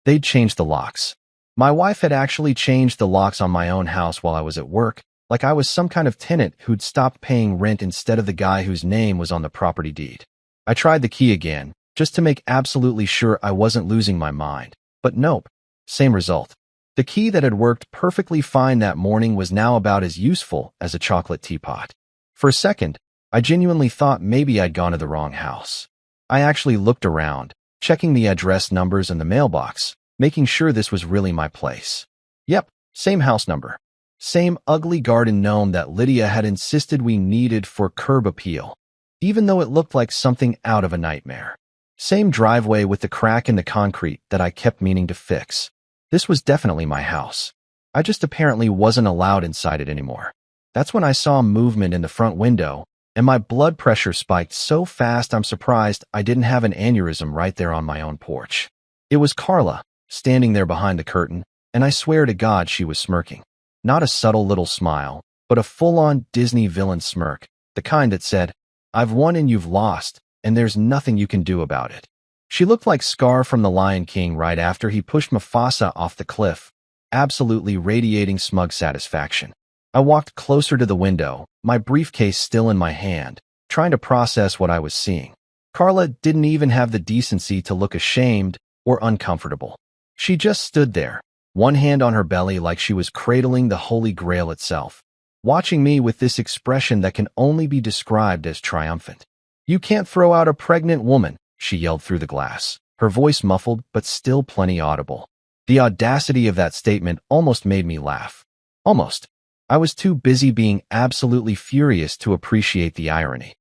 They'd changed the locks. My wife had actually changed the locks on my own house while I was at work, like I was some kind of tenant who'd stopped paying rent instead of the guy whose name was on the property deed. I tried the key again, just to make absolutely sure I wasn't losing my mind. But nope, same result. The key that had worked perfectly fine that morning was now about as useful as a chocolate teapot. For a second, I genuinely thought maybe I'd gone to the wrong house. I actually looked around, checking the address numbers and the mailbox, making sure this was really my place. Yep, same house number. Same ugly garden gnome that Lydia had insisted we needed for curb appeal, even though it looked like something out of a nightmare. Same driveway with the crack in the concrete that I kept meaning to fix. This was definitely my house. I just apparently wasn't allowed inside it anymore. That's when I saw movement in the front window, and my blood pressure spiked so fast I'm surprised I didn't have an aneurysm right there on my own porch. It was Carla, standing there behind the curtain, and I swear to God she was smirking. Not a subtle little smile, but a full-on Disney villain smirk, the kind that said, "I've won and you've lost, and there's nothing you can do about it." She looked like Scar from The Lion King right after he pushed Mufasa off the cliff, absolutely radiating smug satisfaction. I walked closer to the window, my briefcase still in my hand, trying to process what I was seeing. Carla didn't even have the decency to look ashamed or uncomfortable. She just stood there, one hand on her belly like she was cradling the Holy Grail itself, watching me with this expression that can only be described as triumphant. "You can't throw out a pregnant woman," she yelled through the glass, her voice muffled but still plenty audible. The audacity of that statement almost made me laugh. Almost. I was too busy being absolutely furious to appreciate the irony.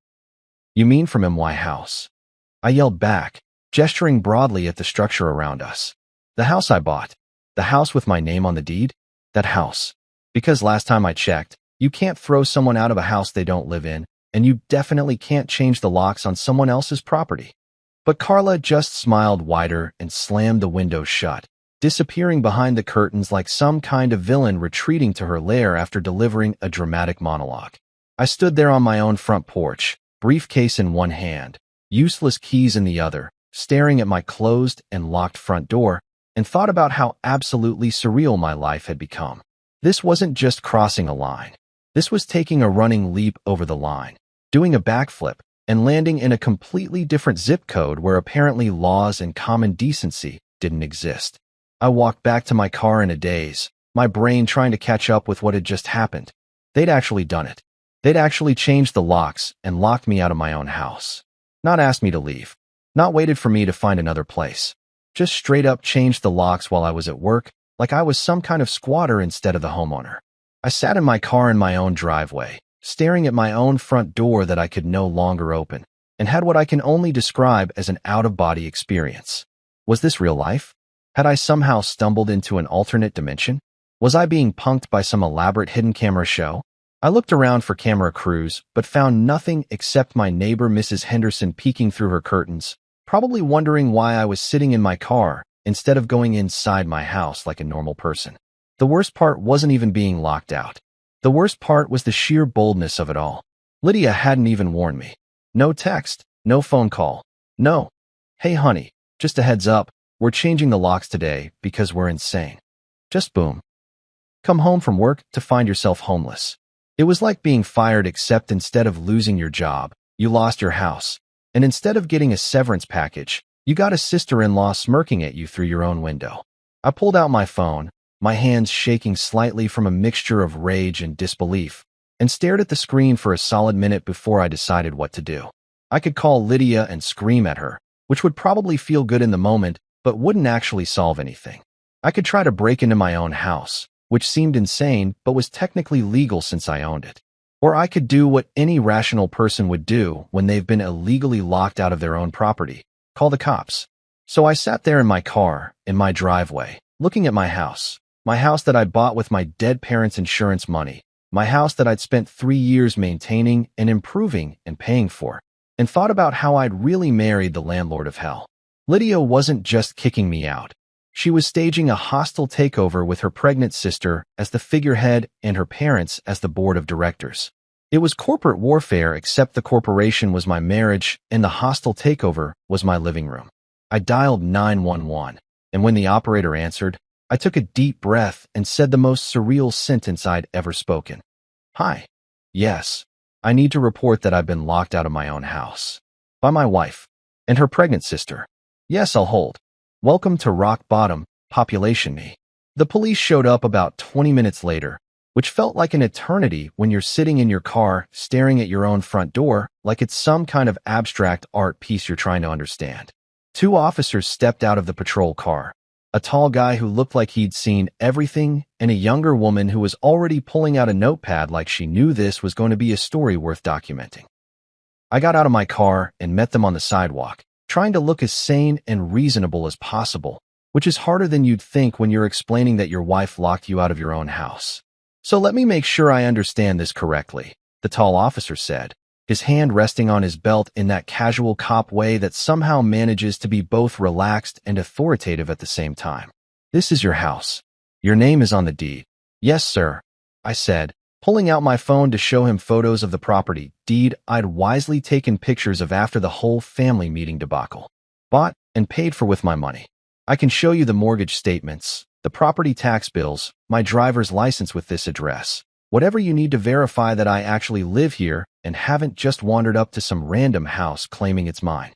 "You mean from my house?" I yelled back, gesturing broadly at the structure around us. "The house I bought. The house with my name on the deed? That house. Because last time I checked, you can't throw someone out of a house they don't live in, and you definitely can't change the locks on someone else's property." But Carla just smiled wider and slammed the window shut, disappearing behind the curtains like some kind of villain retreating to her lair after delivering a dramatic monologue. I stood there on my own front porch, briefcase in one hand, useless keys in the other, staring at my closed and locked front door, and thought about how absolutely surreal my life had become. This wasn't just crossing a line. This was taking a running leap over the line, doing a backflip, and landing in a completely different zip code where apparently laws and common decency didn't exist. I walked back to my car in a daze, my brain trying to catch up with what had just happened. They'd actually done it. They'd actually changed the locks and locked me out of my own house. Not asked me to leave. Not waited for me to find another place. Just straight up changed the locks while I was at work, like I was some kind of squatter instead of the homeowner. I sat in my car in my own driveway, staring at my own front door that I could no longer open, and had what I can only describe as an out-of-body experience. Was this real life? Had I somehow stumbled into an alternate dimension? Was I being punked by some elaborate hidden camera show? I looked around for camera crews, but found nothing except my neighbor Mrs. Henderson peeking through her curtains, probably wondering why I was sitting in my car instead of going inside my house like a normal person. The worst part wasn't even being locked out. The worst part was the sheer boldness of it all. Lydia hadn't even warned me. No text, no phone call, no, "Hey honey, just a heads up, we're changing the locks today because we're insane." Just boom. Come home from work to find yourself homeless. It was like being fired, except instead of losing your job, you lost your house. And instead of getting a severance package, you got a sister-in-law smirking at you through your own window. I pulled out my phone, my hands shaking slightly from a mixture of rage and disbelief, and stared at the screen for a solid minute before I decided what to do. I could call Lydia and scream at her, which would probably feel good in the moment, but wouldn't actually solve anything. I could try to break into my own house, which seemed insane but was technically legal since I owned it. Or I could do what any rational person would do when they've been illegally locked out of their own property. Call the cops. So I sat there in my car, in my driveway, looking at my house that I bought with my dead parents' insurance money, my house that I'd spent 3 years maintaining and improving and paying for, and thought about how I'd really married the landlord of hell. Lydia wasn't just kicking me out. She was staging a hostile takeover with her pregnant sister as the figurehead and her parents as the board of directors. It was corporate warfare, except the corporation was my marriage and the hostile takeover was my living room. I dialed 911, and when the operator answered, I took a deep breath and said the most surreal sentence I'd ever spoken. Hi. Yes, I need to report that I've been locked out of my own house. By my wife and her pregnant sister. Yes, I'll hold. Welcome to rock bottom, population me. The police showed up about 20 minutes later, which felt like an eternity when you're sitting in your car staring at your own front door like it's some kind of abstract art piece you're trying to understand. 2 officers stepped out of the patrol car, a tall guy who looked like he'd seen everything and a younger woman who was already pulling out a notepad like she knew this was going to be a story worth documenting. I got out of my car and met them on the sidewalk, trying to look as sane and reasonable as possible, which is harder than you'd think when you're explaining that your wife locked you out of your own house. So let me make sure I understand this correctly, the tall officer said, his hand resting on his belt in that casual cop way that somehow manages to be both relaxed and authoritative at the same time. This is your house. Your name is on the deed. Yes, sir, I said, pulling out my phone to show him photos of the property deed I'd wisely taken pictures of after the whole family meeting debacle. Bought and paid for with my money. I can show you the mortgage statements, the property tax bills, my driver's license with this address. Whatever you need to verify that I actually live here and haven't just wandered up to some random house claiming it's mine.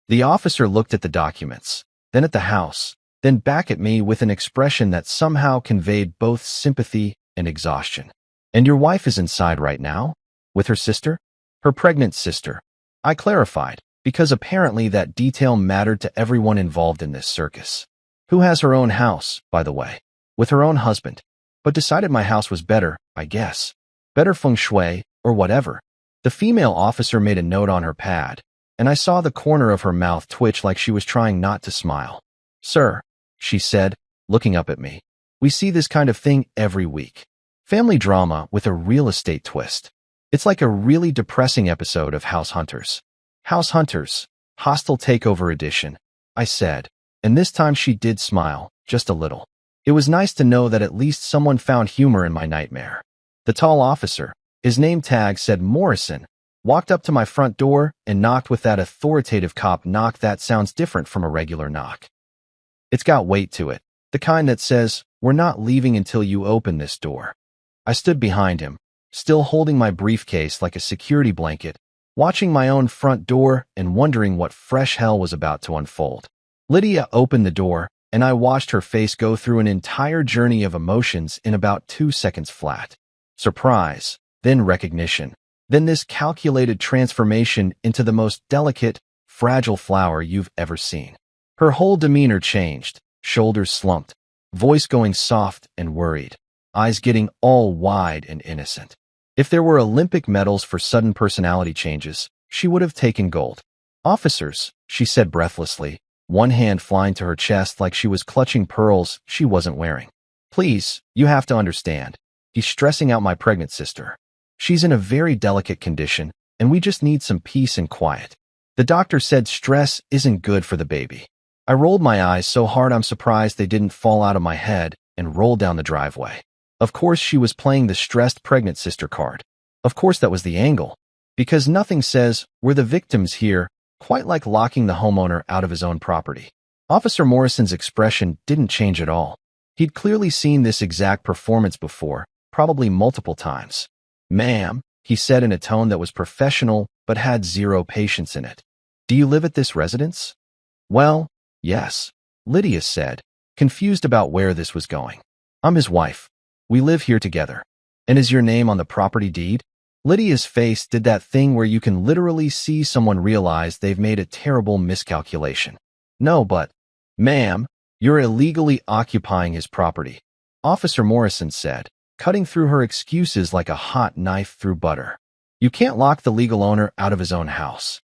The officer looked at the documents, then at the house, then back at me with an expression that somehow conveyed both sympathy and exhaustion. And your wife is inside right now? With her sister? Her pregnant sister. I clarified, because apparently that detail mattered to everyone involved in this circus. Who has her own house, by the way, with her own husband, but decided my house was better, I guess. Better feng shui, or whatever. The female officer made a note on her pad, and I saw the corner of her mouth twitch like she was trying not to smile. Sir, she said, looking up at me, we see this kind of thing every week. Family drama with a real estate twist. It's like a really depressing episode of House Hunters. House Hunters, Hostile Takeover Edition, I said, and this time she did smile, just a little. It was nice to know that at least someone found humor in my nightmare. The tall officer, his name tag said Morrison, walked up to my front door and knocked with that authoritative cop knock that sounds different from a regular knock. It's got weight to it, the kind that says, we're not leaving until you open this door. I stood behind him, still holding my briefcase like a security blanket, watching my own front door and wondering what fresh hell was about to unfold. Lydia opened the door, and I watched her face go through an entire journey of emotions in about 2 seconds flat. Surprise, then recognition, then this calculated transformation into the most delicate, fragile flower you've ever seen. Her whole demeanor changed, shoulders slumped, voice going soft and worried, eyes getting all wide and innocent. If there were Olympic medals for sudden personality changes, she would have taken gold. Officers, she said breathlessly, one hand flying to her chest like she was clutching pearls she wasn't wearing. Please, you have to understand. He's stressing out my pregnant sister. She's in a very delicate condition, and we just need some peace and quiet. The doctor said stress isn't good for the baby. I rolled my eyes so hard I'm surprised they didn't fall out of my head and roll down the driveway. Of course she was playing the stressed pregnant sister card. Of course that was the angle. Because nothing says, we're the victims here, quite like locking the homeowner out of his own property. Officer Morrison's expression didn't change at all. He'd clearly seen this exact performance before, probably multiple times. Ma'am, he said in a tone that was professional but had zero patience in it. Do you live at this residence? Well, yes, Lydia said, confused about where this was going. I'm his wife. We live here together. And is your name on the property deed? Lydia's face did that thing where you can literally see someone realize they've made a terrible miscalculation. No, but, ma'am, you're illegally occupying his property, Officer Morrison said, cutting through her excuses like a hot knife through butter. You can't lock the legal owner out of his own house.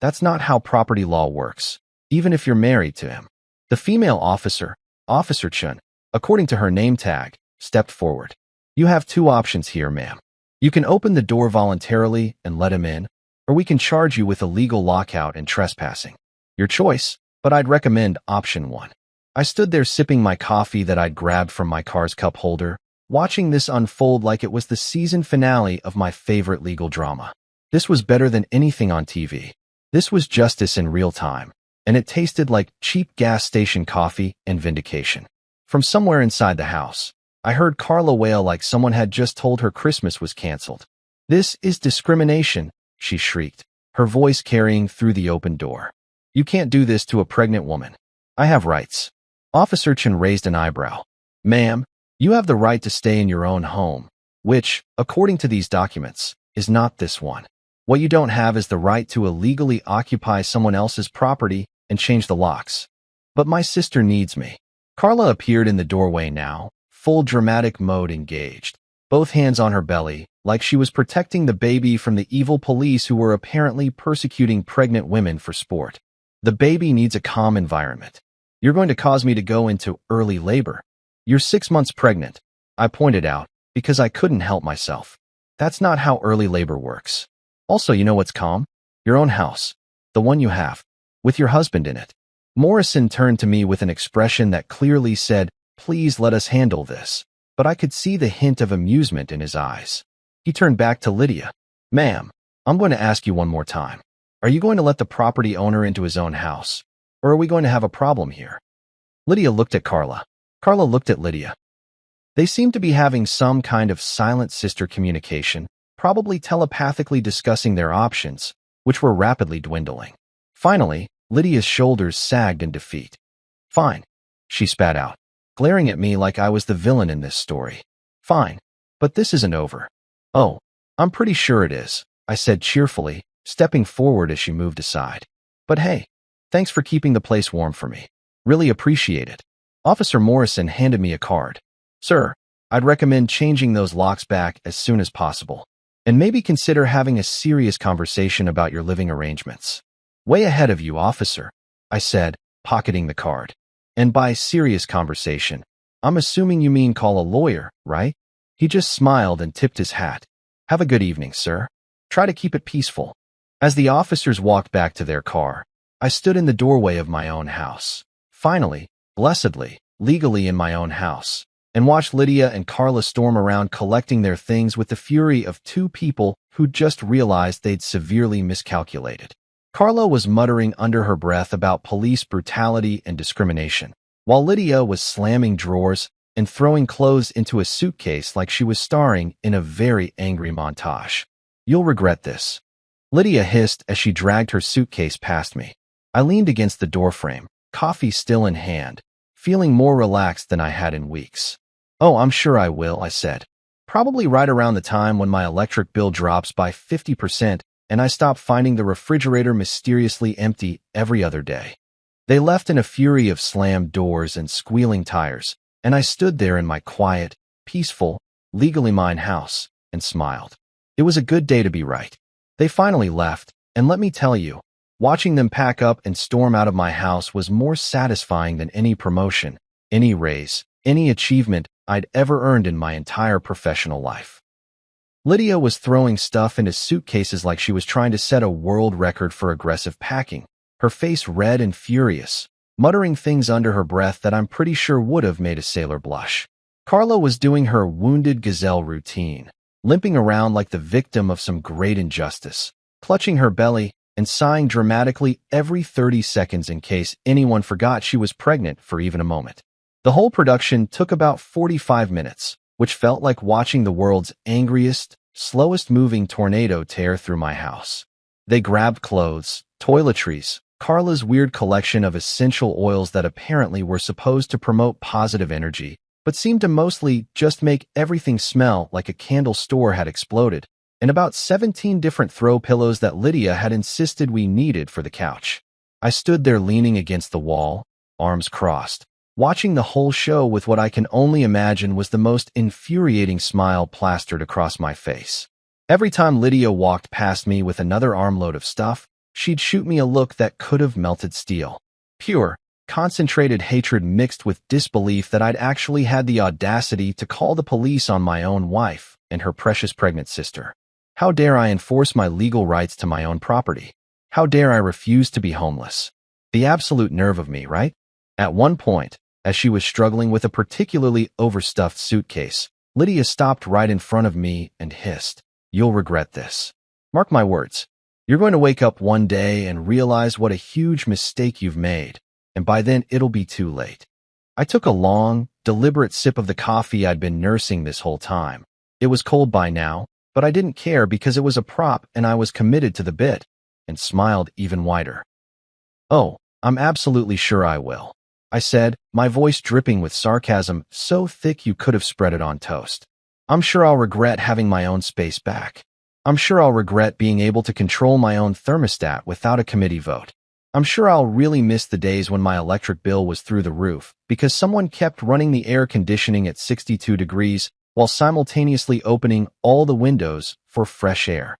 That's not how property law works, even if you're married to him. The female officer, Officer Chun, according to her name tag, stepped forward. You have two options here, ma'am. You can open the door voluntarily and let him in, or we can charge you with illegal lockout and trespassing. Your choice, but I'd recommend option 1. I stood there sipping my coffee that I'd grabbed from my car's cup holder, watching this unfold like it was the season finale of my favorite legal drama. This was better than anything on TV. This was justice in real time, and it tasted like cheap gas station coffee and vindication. From somewhere inside the house, I heard Carla wail like someone had just told her Christmas was canceled. "This is discrimination," she shrieked, her voice carrying through the open door. "You can't do this to a pregnant woman. I have rights." Officer Chen raised an eyebrow. "Ma'am, you have the right to stay in your own home, which, according to these documents, is not this one. What you don't have is the right to illegally occupy someone else's property and change the locks. But my sister needs me." Carla appeared in the doorway now, full dramatic mode engaged, both hands on her belly, like she was protecting the baby from the evil police who were apparently persecuting pregnant women for sport. "The baby needs a calm environment. You're going to cause me to go into early labor. You're 6 months pregnant," I pointed out, because I couldn't help myself. "That's not how early labor works. Also, you know what's calm? Your own house. The one you have, with your husband in it." Morrison turned to me with an expression that clearly said, "Please let us handle this," but I could see the hint of amusement in his eyes. He turned back to Lydia. "Ma'am, I'm going to ask you one more time. Are you going to let the property owner into his own house? Or are we going to have a problem here?" Lydia looked at Carla. Carla looked at Lydia. They seemed to be having some kind of silent sister communication, probably telepathically discussing their options, which were rapidly dwindling. Finally, Lydia's shoulders sagged in defeat. "Fine," she spat out, glaring at me like I was the villain in this story. "Fine, but this isn't over." "Oh, I'm pretty sure it is," I said cheerfully, stepping forward as she moved aside. "But hey, thanks for keeping the place warm for me. Really appreciate it." Officer Morrison handed me a card. "Sir, I'd recommend changing those locks back as soon as possible. And maybe consider having a serious conversation about your living arrangements." "Way ahead of you, officer," I said, pocketing the card. "And by serious conversation, I'm assuming you mean call a lawyer, right?" He just smiled and tipped his hat. "Have a good evening, sir. Try to keep it peaceful." As the officers walked back to their car, I stood in the doorway of my own house. Finally, blessedly, legally in my own house, and watched Lydia and Carla storm around collecting their things with the fury of two people who just realized they'd severely miscalculated. Carla was muttering under her breath about police brutality and discrimination, while Lydia was slamming drawers and throwing clothes into a suitcase like she was starring in a very angry montage. "You'll regret this," Lydia hissed as she dragged her suitcase past me. I leaned against the doorframe, coffee still in hand, feeling more relaxed than I had in weeks. "Oh, I'm sure I will," I said. "Probably right around the time when my electric bill drops by 50% and I stop finding the refrigerator mysteriously empty every other day." They left in a fury of slammed doors and squealing tires, and I stood there in my quiet, peaceful, legally mine house and smiled. It was a good day to be right. They finally left, and let me tell you, watching them pack up and storm out of my house was more satisfying than any promotion, any raise, any achievement I'd ever earned in my entire professional life. Lydia was throwing stuff into suitcases like she was trying to set a world record for aggressive packing, her face red and furious, muttering things under her breath that I'm pretty sure would have made a sailor blush. Carla was doing her wounded gazelle routine, limping around like the victim of some great injustice, clutching her belly and sighing dramatically every 30 seconds in case anyone forgot she was pregnant for even a moment. The whole production took about 45 minutes, which felt like watching the world's angriest, slowest-moving tornado tear through my house. They grabbed clothes, toiletries, Carla's weird collection of essential oils that apparently were supposed to promote positive energy, but seemed to mostly just make everything smell like a candle store had exploded, and about 17 different throw pillows that Lydia had insisted we needed for the couch. I stood there leaning against the wall, arms crossed, watching the whole show with what I can only imagine was the most infuriating smile plastered across my face. Every time Lydia walked past me with another armload of stuff, she'd shoot me a look that could have melted steel. Pure, concentrated hatred mixed with disbelief that I'd actually had the audacity to call the police on my own wife and her precious pregnant sister. How dare I enforce my legal rights to my own property? How dare I refuse to be homeless? The absolute nerve of me, right? At one point, as she was struggling with a particularly overstuffed suitcase, Lydia stopped right in front of me and hissed, "You'll regret this. Mark my words. You're going to wake up one day and realize what a huge mistake you've made, and by then it'll be too late." I took a long, deliberate sip of the coffee I'd been nursing this whole time. It was cold by now, but I didn't care because it was a prop and I was committed to the bit, and smiled even wider. "Oh, I'm absolutely sure I will," I said, my voice dripping with sarcasm so thick you could have spread it on toast. "I'm sure I'll regret having my own space back. I'm sure I'll regret being able to control my own thermostat without a committee vote. I'm sure I'll really miss the days when my electric bill was through the roof because someone kept running the air conditioning at 62 degrees while simultaneously opening all the windows for fresh air.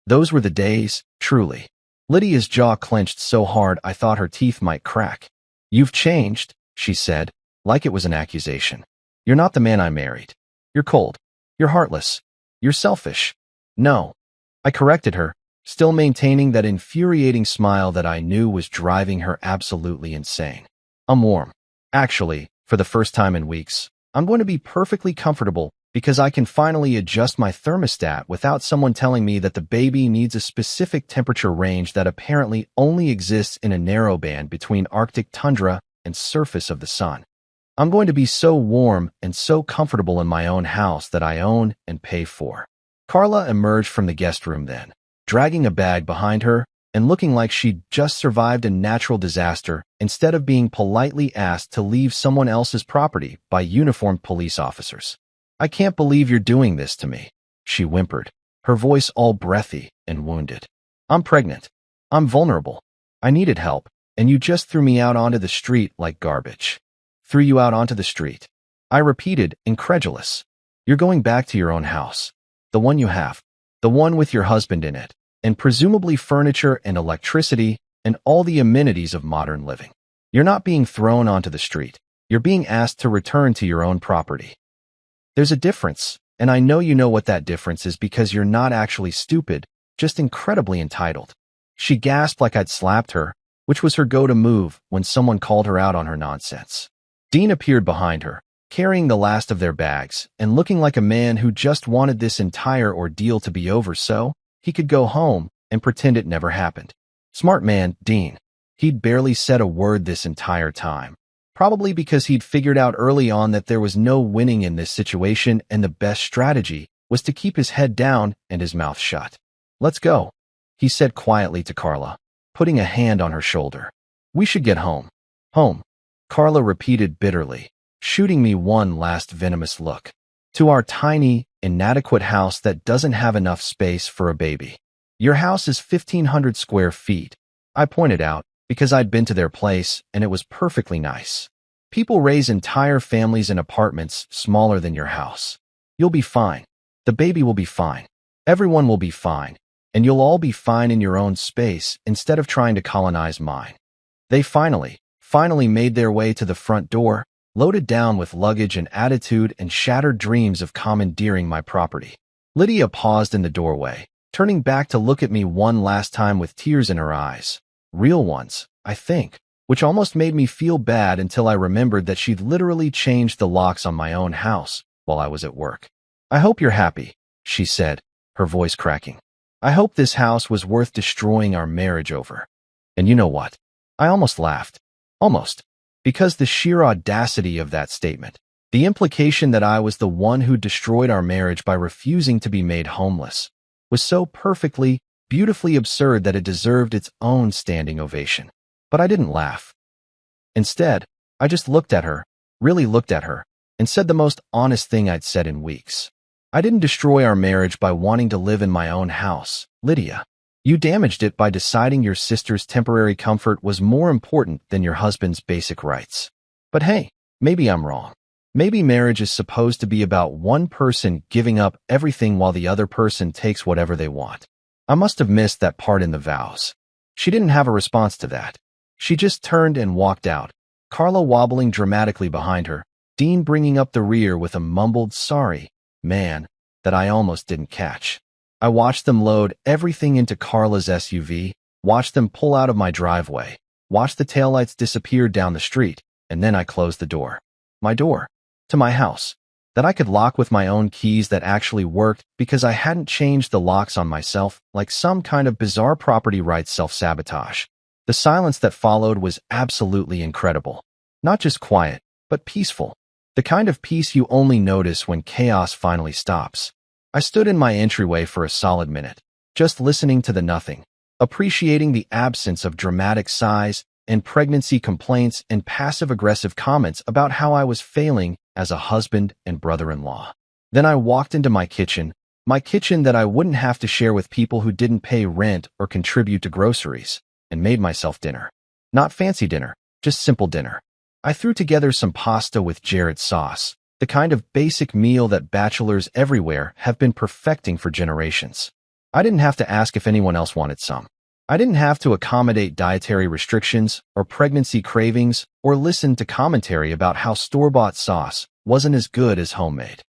Those were the days, truly." Lydia's jaw clenched so hard I thought her teeth might crack. "You've changed," she said, like it was an accusation. "You're not the man I married. You're cold. You're heartless. You're selfish." "No," I corrected her, still maintaining that infuriating smile that I knew was driving her absolutely insane. "I'm warm. Actually, for the first time in weeks, I'm going to be perfectly comfortable because I can finally adjust my thermostat without someone telling me that the baby needs a specific temperature range that apparently only exists in a narrow band between Arctic tundra and surface of the sun. I'm going to be so warm and so comfortable in my own house that I own and pay for." Carla emerged from the guest room then, dragging a bag behind her and looking like she'd just survived a natural disaster instead of being politely asked to leave someone else's property by uniformed police officers. "I can't believe you're doing this to me," she whimpered, her voice all breathy and wounded. "I'm pregnant. I'm vulnerable. I needed help, and you just threw me out onto the street like garbage." "Threw you out onto the street?" I repeated, incredulous. "You're going back to your own house. The one you have. The one with your husband in it, and presumably furniture and electricity and all the amenities of modern living. You're not being thrown onto the street. You're being asked to return to your own property. There's a difference, and I know you know what that difference is because you're not actually stupid, just incredibly entitled." She gasped like I'd slapped her, which was her go-to move when someone called her out on her nonsense. Dean appeared behind her, carrying the last of their bags and looking like a man who just wanted this entire ordeal to be over so he could go home and pretend it never happened. Smart man, Dean. He'd barely said a word this entire time. Probably because he'd figured out early on that there was no winning in this situation and the best strategy was to keep his head down and his mouth shut. "Let's go," he said quietly to Carla, putting a hand on her shoulder. "We should get home." "Home," Carla repeated bitterly, shooting me one last venomous look. "To our tiny, inadequate house that doesn't have enough space for a baby." "Your house is 1,500 square feet," I pointed out, because I'd been to their place and it was perfectly nice. "People raise entire families in apartments smaller than your house. You'll be fine. The baby will be fine. Everyone will be fine, and you'll all be fine in your own space instead of trying to colonize mine." They finally made their way to the front door, loaded down with luggage and attitude and shattered dreams of commandeering my property. Lydia paused in the doorway, turning back to look at me one last time with tears in her eyes. Real ones, I think, which almost made me feel bad until I remembered that she'd literally changed the locks on my own house while I was at work. "I hope you're happy," she said, her voice cracking. "I hope this house was worth destroying our marriage over." And you know what? I almost laughed. Almost. Because the sheer audacity of that statement, the implication that I was the one who destroyed our marriage by refusing to be made homeless, was so perfectly, beautifully absurd that it deserved its own standing ovation. But I didn't laugh. Instead, I just looked at her, really looked at her, and said the most honest thing I'd said in weeks. "I didn't destroy our marriage by wanting to live in my own house, Lydia. You damaged it by deciding your sister's temporary comfort was more important than your husband's basic rights. But hey, Maybe I'm wrong. Maybe marriage is supposed to be about one person giving up everything while the other person takes whatever they want. I must have missed that part in the vows. She didn't have a response to that. She just turned and walked out, Carla wobbling dramatically behind her, Dean bringing up the rear with a mumbled sorry, man, that I almost didn't catch. I watched them load everything into Carla's SUV, watched them pull out of my driveway, watched the taillights disappear down the street, and then I closed the door. My door. To my house. That I could lock with my own keys that actually worked because I hadn't changed the locks on myself like some kind of bizarre property rights self-sabotage. The silence that followed was absolutely incredible. Not just quiet, but peaceful. The kind of peace you only notice when chaos finally stops. I stood in my entryway for a solid minute, just listening to the nothing, appreciating the absence of dramatic sighs and pregnancy complaints and passive-aggressive comments about how I was failing as a husband and brother-in-law. Then I walked into my kitchen that I wouldn't have to share with people who didn't pay rent or contribute to groceries, and made myself dinner. Not fancy dinner, just simple dinner. I threw together some pasta with Jared sauce, the kind of basic meal that bachelors everywhere have been perfecting for generations. I didn't have to ask if anyone else wanted some. I didn't have to accommodate dietary restrictions or pregnancy cravings or listen to commentary about how store-bought sauce wasn't as good as homemade.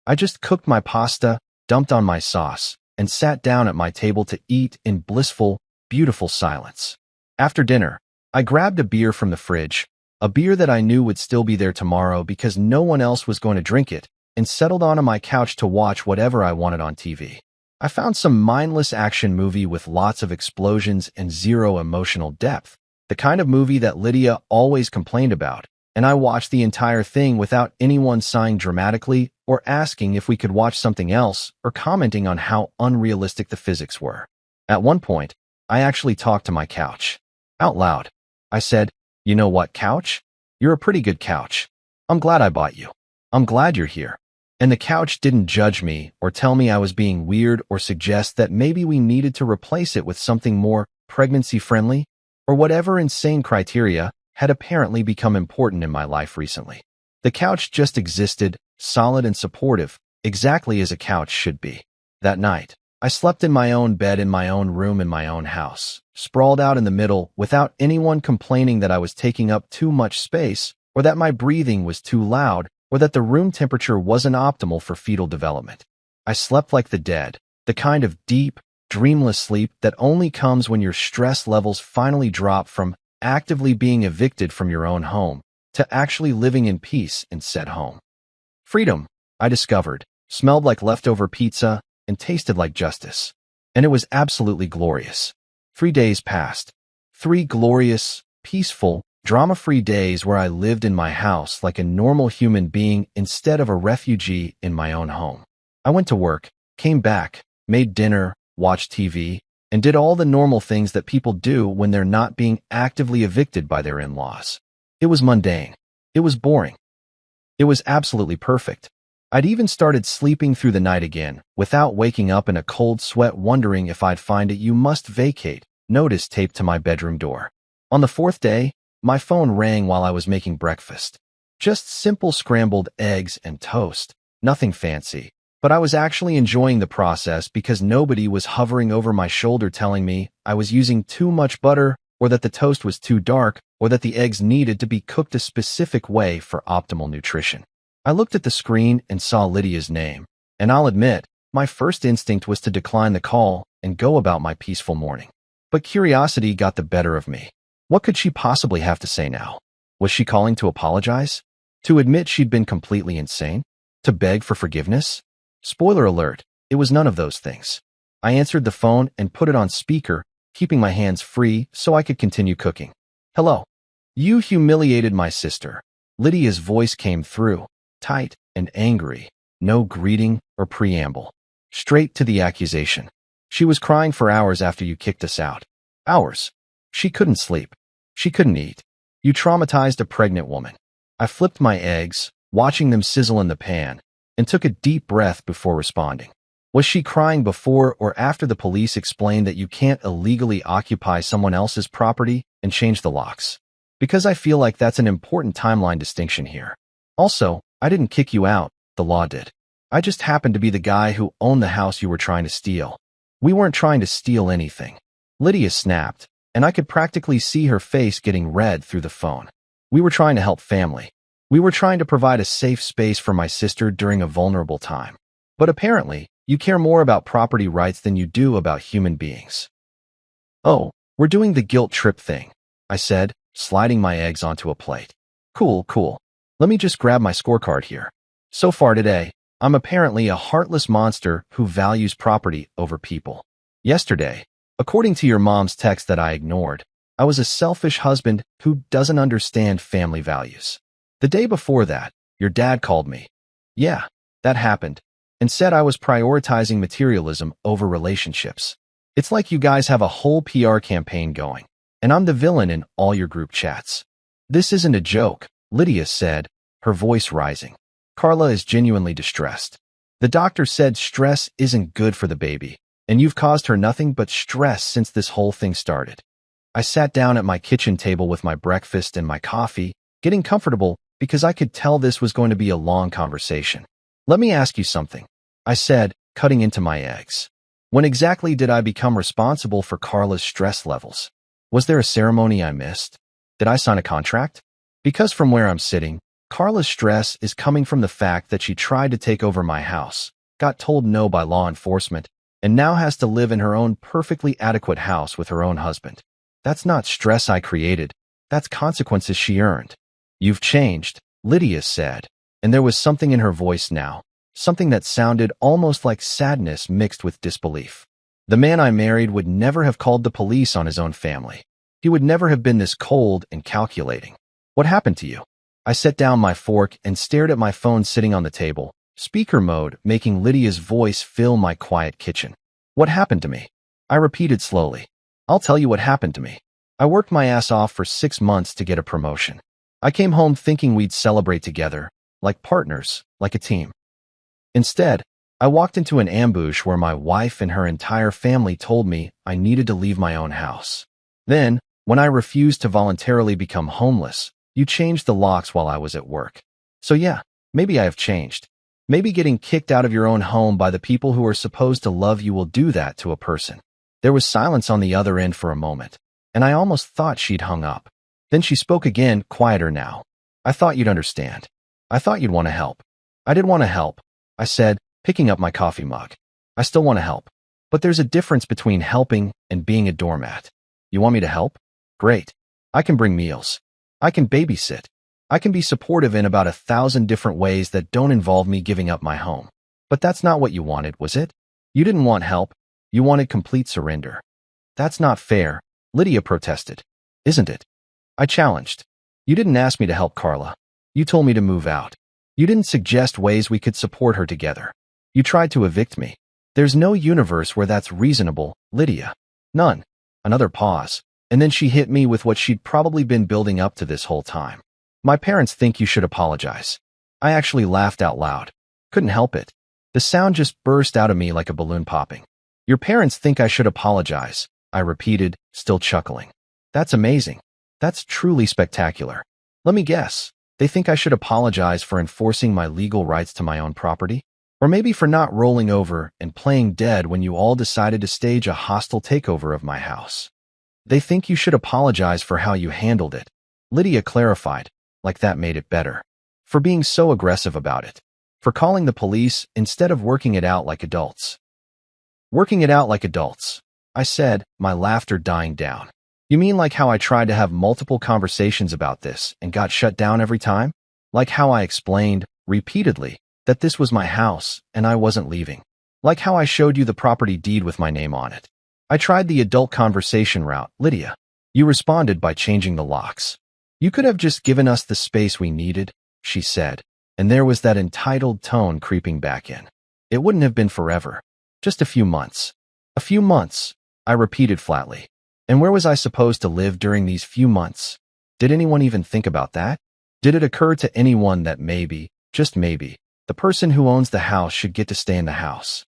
I just cooked my pasta, dumped on my sauce, and sat down at my table to eat in blissful, beautiful silence. After dinner, I grabbed a beer from the fridge, a beer that I knew would still be there tomorrow because no one else was going to drink it, and settled onto my couch to watch whatever I wanted on TV. I found some mindless action movie with lots of explosions and zero emotional depth, the kind of movie that Lydia always complained about, and I watched the entire thing without anyone sighing dramatically or asking if we could watch something else or commenting on how unrealistic the physics were. At one point, I actually talked to my couch. Out loud. I said, "You know what, couch? You're a pretty good couch. I'm glad I bought you. I'm glad you're here." And the couch didn't judge me or tell me I was being weird or suggest that maybe we needed to replace it with something more pregnancy-friendly or whatever insane criteria had apparently become important in my life recently. The couch just existed, solid and supportive, exactly as a couch should be. That night, I slept in my own bed in my own room in my own house, sprawled out in the middle without anyone complaining that I was taking up too much space or that my breathing was too loud or that the room temperature wasn't optimal for fetal development. I slept like the dead, the kind of deep, dreamless sleep that only comes when your stress levels finally drop from actively being evicted from your own home to actually living in peace in said home. Freedom, I discovered, smelled like leftover pizza and tasted like justice. And it was absolutely glorious. 3 days passed. 3 glorious, peaceful, drama-free days where I lived in my house like a normal human being instead of a refugee in my own home. I went to work, came back, made dinner, watched TV, and did all the normal things that people do when they're not being actively evicted by their in-laws. It was mundane. It was boring. It was absolutely perfect. I'd even started sleeping through the night again, without waking up in a cold sweat wondering if I'd find a "you must vacate" notice taped to my bedroom door. On the 4th day, my phone rang while I was making breakfast. Just simple scrambled eggs and toast. Nothing fancy. But I was actually enjoying the process because nobody was hovering over my shoulder telling me I was using too much butter or that the toast was too dark or that the eggs needed to be cooked a specific way for optimal nutrition. I looked at the screen and saw Lydia's name, and I'll admit, my first instinct was to decline the call and go about my peaceful morning. But curiosity got the better of me. What could she possibly have to say now? Was she calling to apologize? To admit she'd been completely insane? To beg for forgiveness? Spoiler alert, it was none of those things. I answered the phone and put it on speaker, keeping my hands free so I could continue cooking. "Hello. You humiliated my sister." Lydia's voice came through, tight and angry, no greeting or preamble. Straight to the accusation. "She was crying for hours after you kicked us out." Hours. She couldn't sleep. She couldn't eat. You traumatized a pregnant woman. I flipped my eggs, watching them sizzle in the pan, and took a deep breath before responding. Was she crying before or after the police explained that you can't illegally occupy someone else's property and change the locks? because I feel like that's an important timeline distinction here. Also, I didn't kick you out, the law did. I just happened to be the guy who owned the house you were trying to steal. We weren't trying to steal anything. Lydia snapped, and I could practically see her face getting red through the phone. We were trying to help family. We were trying to provide a safe space for my sister during a vulnerable time. But apparently, you care more about property rights than you do about human beings. Oh, we're doing the guilt trip thing, I said, sliding my eggs onto a plate. Cool, cool. Let me just grab my scorecard here. So far today, I'm apparently a heartless monster who values property over people. Yesterday, according to your mom's text that I ignored, I was a selfish husband who doesn't understand family values. The day before that, your dad called me. Yeah, that happened, and said I was prioritizing materialism over relationships. It's like you guys have a whole PR campaign going, and I'm the villain in all your group chats. This isn't a joke, Lydia said, her voice rising. Carla is genuinely distressed. The doctor said stress isn't good for the baby, and you've caused her nothing but stress since this whole thing started. I sat down at my kitchen table with my breakfast and my coffee, getting comfortable because I could tell this was going to be a long conversation. Let me ask you something, I said, cutting into my eggs. When exactly did I become responsible for Carla's stress levels? Was there a ceremony I missed? Did I sign a contract? Because from where I'm sitting, Carla's stress is coming from the fact that she tried to take over my house, got told no by law enforcement, and now has to live in her own perfectly adequate house with her own husband. That's not stress I created. That's consequences she earned. You've changed, Lydia said, and there was something in her voice now, something that sounded almost like sadness mixed with disbelief. The man I married would never have called the police on his own family. He would never have been this cold and calculating. What happened to you? I set down my fork and stared at my phone sitting on the table, speaker mode making Lydia's voice fill my quiet kitchen. What happened to me? I repeated slowly. I'll tell you what happened to me. I worked my ass off for 6 months to get a promotion. I came home thinking we'd celebrate together, like partners, like a team. Instead, I walked into an ambush where my wife and her entire family told me I needed to leave my own house. Then, when I refused to voluntarily become homeless, you changed the locks while I was at work. So yeah, maybe I have changed. Maybe getting kicked out of your own home by the people who are supposed to love you will do that to a person. There was silence on the other end for a moment, and I almost thought she'd hung up. Then she spoke again, quieter now. I thought you'd understand. I thought you'd want to help. I did want to help, I said, picking up my coffee mug. I still want to help. But there's a difference between helping and being a doormat. You want me to help? Great. I can bring meals. I can babysit. I can be supportive in about 1,000 different ways that don't involve me giving up my home. But that's not what you wanted, was it? You didn't want help. You wanted complete surrender. That's not fair, Lydia protested. Isn't it? I challenged. You didn't ask me to help Carla. You told me to move out. You didn't suggest ways we could support her together. You tried to evict me. There's no universe where that's reasonable, Lydia. None. Another pause, and then she hit me with what she'd probably been building up to this whole time. My parents think you should apologize. I actually laughed out loud. Couldn't help it. The sound just burst out of me like a balloon popping. Your parents think I should apologize, I repeated, still chuckling. That's amazing. That's truly spectacular. Let me guess. They think I should apologize for enforcing my legal rights to my own property? Or maybe for not rolling over and playing dead when you all decided to stage a hostile takeover of my house. They think you should apologize for how you handled it. Lydia clarified, like that made it better. For being so aggressive about it. For calling the police instead of working it out like adults. Working it out like adults, I said, my laughter dying down. You mean like how I tried to have multiple conversations about this and got shut down every time? Like how I explained, repeatedly, that this was my house and I wasn't leaving. Like how I showed you the property deed with my name on it. I tried the adult conversation route, Lydia. You responded by changing the locks. You could have just given us the space we needed, she said, and there was that entitled tone creeping back in. It wouldn't have been forever. Just a few months. A few months, I repeated flatly. And where was I supposed to live during these few months? Did anyone even think about that? Did it occur to anyone that maybe, just maybe, the person who owns the house should get to stay in the house?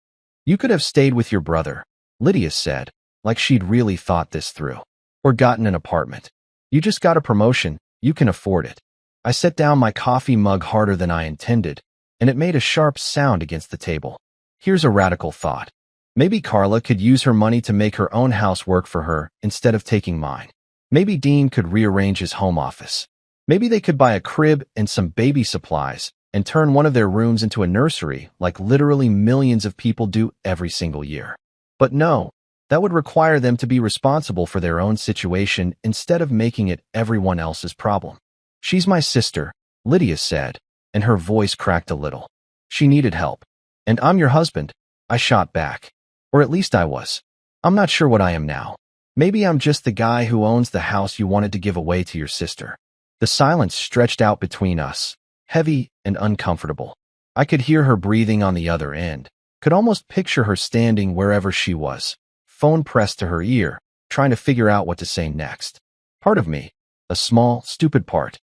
You could have stayed with your brother, Lydia said, like she'd really thought this through. Or gotten an apartment. You just got a promotion. You can afford it. I set down my coffee mug harder than I intended, and it made a sharp sound against the table. Here's a radical thought. Maybe Carla could use her money to make her own house work for her instead of taking mine. Maybe Dean could rearrange his home office. Maybe they could buy a crib and some baby supplies and turn one of their rooms into a nursery like literally millions of people do every single year. But no, that would require them to be responsible for their own situation instead of making it everyone else's problem. She's my sister, Lydia said, and her voice cracked a little. She needed help. And I'm your husband, I shot back. Or at least I was. I'm not sure what I am now. Maybe I'm just the guy who owns the house you wanted to give away to your sister. The silence stretched out between us, heavy and uncomfortable. I could hear her breathing on the other end, could almost picture her standing wherever she was, phone pressed to her ear, trying to figure out what to say next. Part of me, a small, stupid part,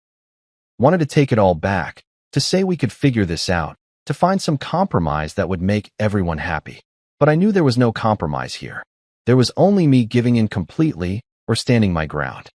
wanted to take it all back, to say we could figure this out, to find some compromise that would make everyone happy. But I knew there was no compromise here. There was only me giving in completely or standing my ground.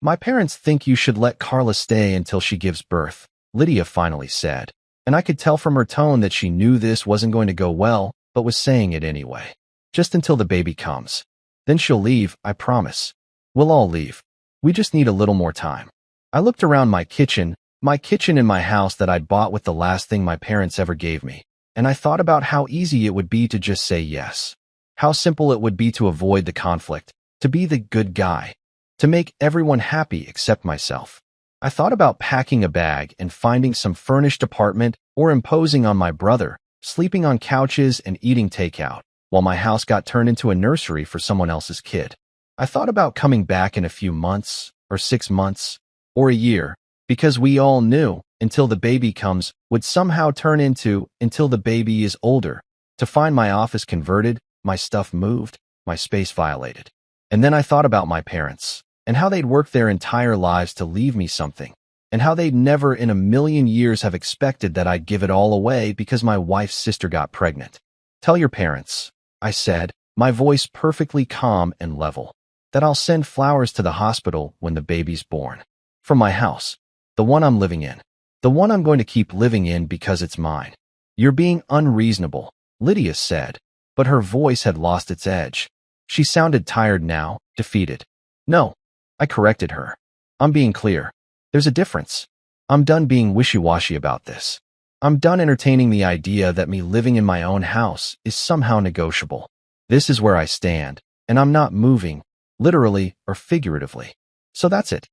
My parents think you should let Carla stay until she gives birth, Lydia finally said, and I could tell from her tone that she knew this wasn't going to go well, but was saying it anyway. Just until the baby comes. Then she'll leave, I promise. We'll all leave. We just need a little more time. I looked around my kitchen in my house that I'd bought with the last thing my parents ever gave me, and I thought about how easy it would be to just say yes. How simple it would be to avoid the conflict, to be the good guy, to make everyone happy except myself. I thought about packing a bag and finding some furnished apartment or imposing on my brother, sleeping on couches and eating takeout, while my house got turned into a nursery for someone else's kid. I thought about coming back in a few months, or 6 months, or a year, because we all knew, until the baby comes, would somehow turn into, until the baby is older, to find my office converted, my stuff moved, my space violated. And then I thought about my parents, and how they'd worked their entire lives to leave me something, and how they'd never in a million years have expected that I'd give it all away because my wife's sister got pregnant. Tell your parents, I said, my voice perfectly calm and level, that I'll send flowers to the hospital when the baby's born. From my house. The one I'm living in. The one I'm going to keep living in because it's mine. You're being unreasonable, Lydia said, but her voice had lost its edge. She sounded tired now, defeated. No, I corrected her. I'm being clear. There's a difference. I'm done being wishy-washy about this. I'm done entertaining the idea that me living in my own house is somehow negotiable. This is where I stand, and I'm not moving, literally or figuratively. So that's it.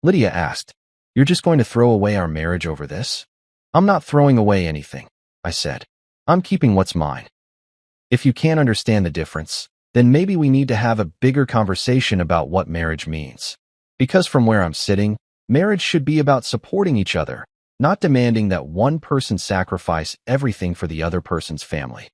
Lydia asked, "You're just going to throw away our marriage over this?" "I'm not throwing away anything," I said. "I'm keeping what's mine." If you can't understand the difference, then maybe we need to have a bigger conversation about what marriage means. Because from where I'm sitting, marriage should be about supporting each other, not demanding that one person sacrifice everything for the other person's family.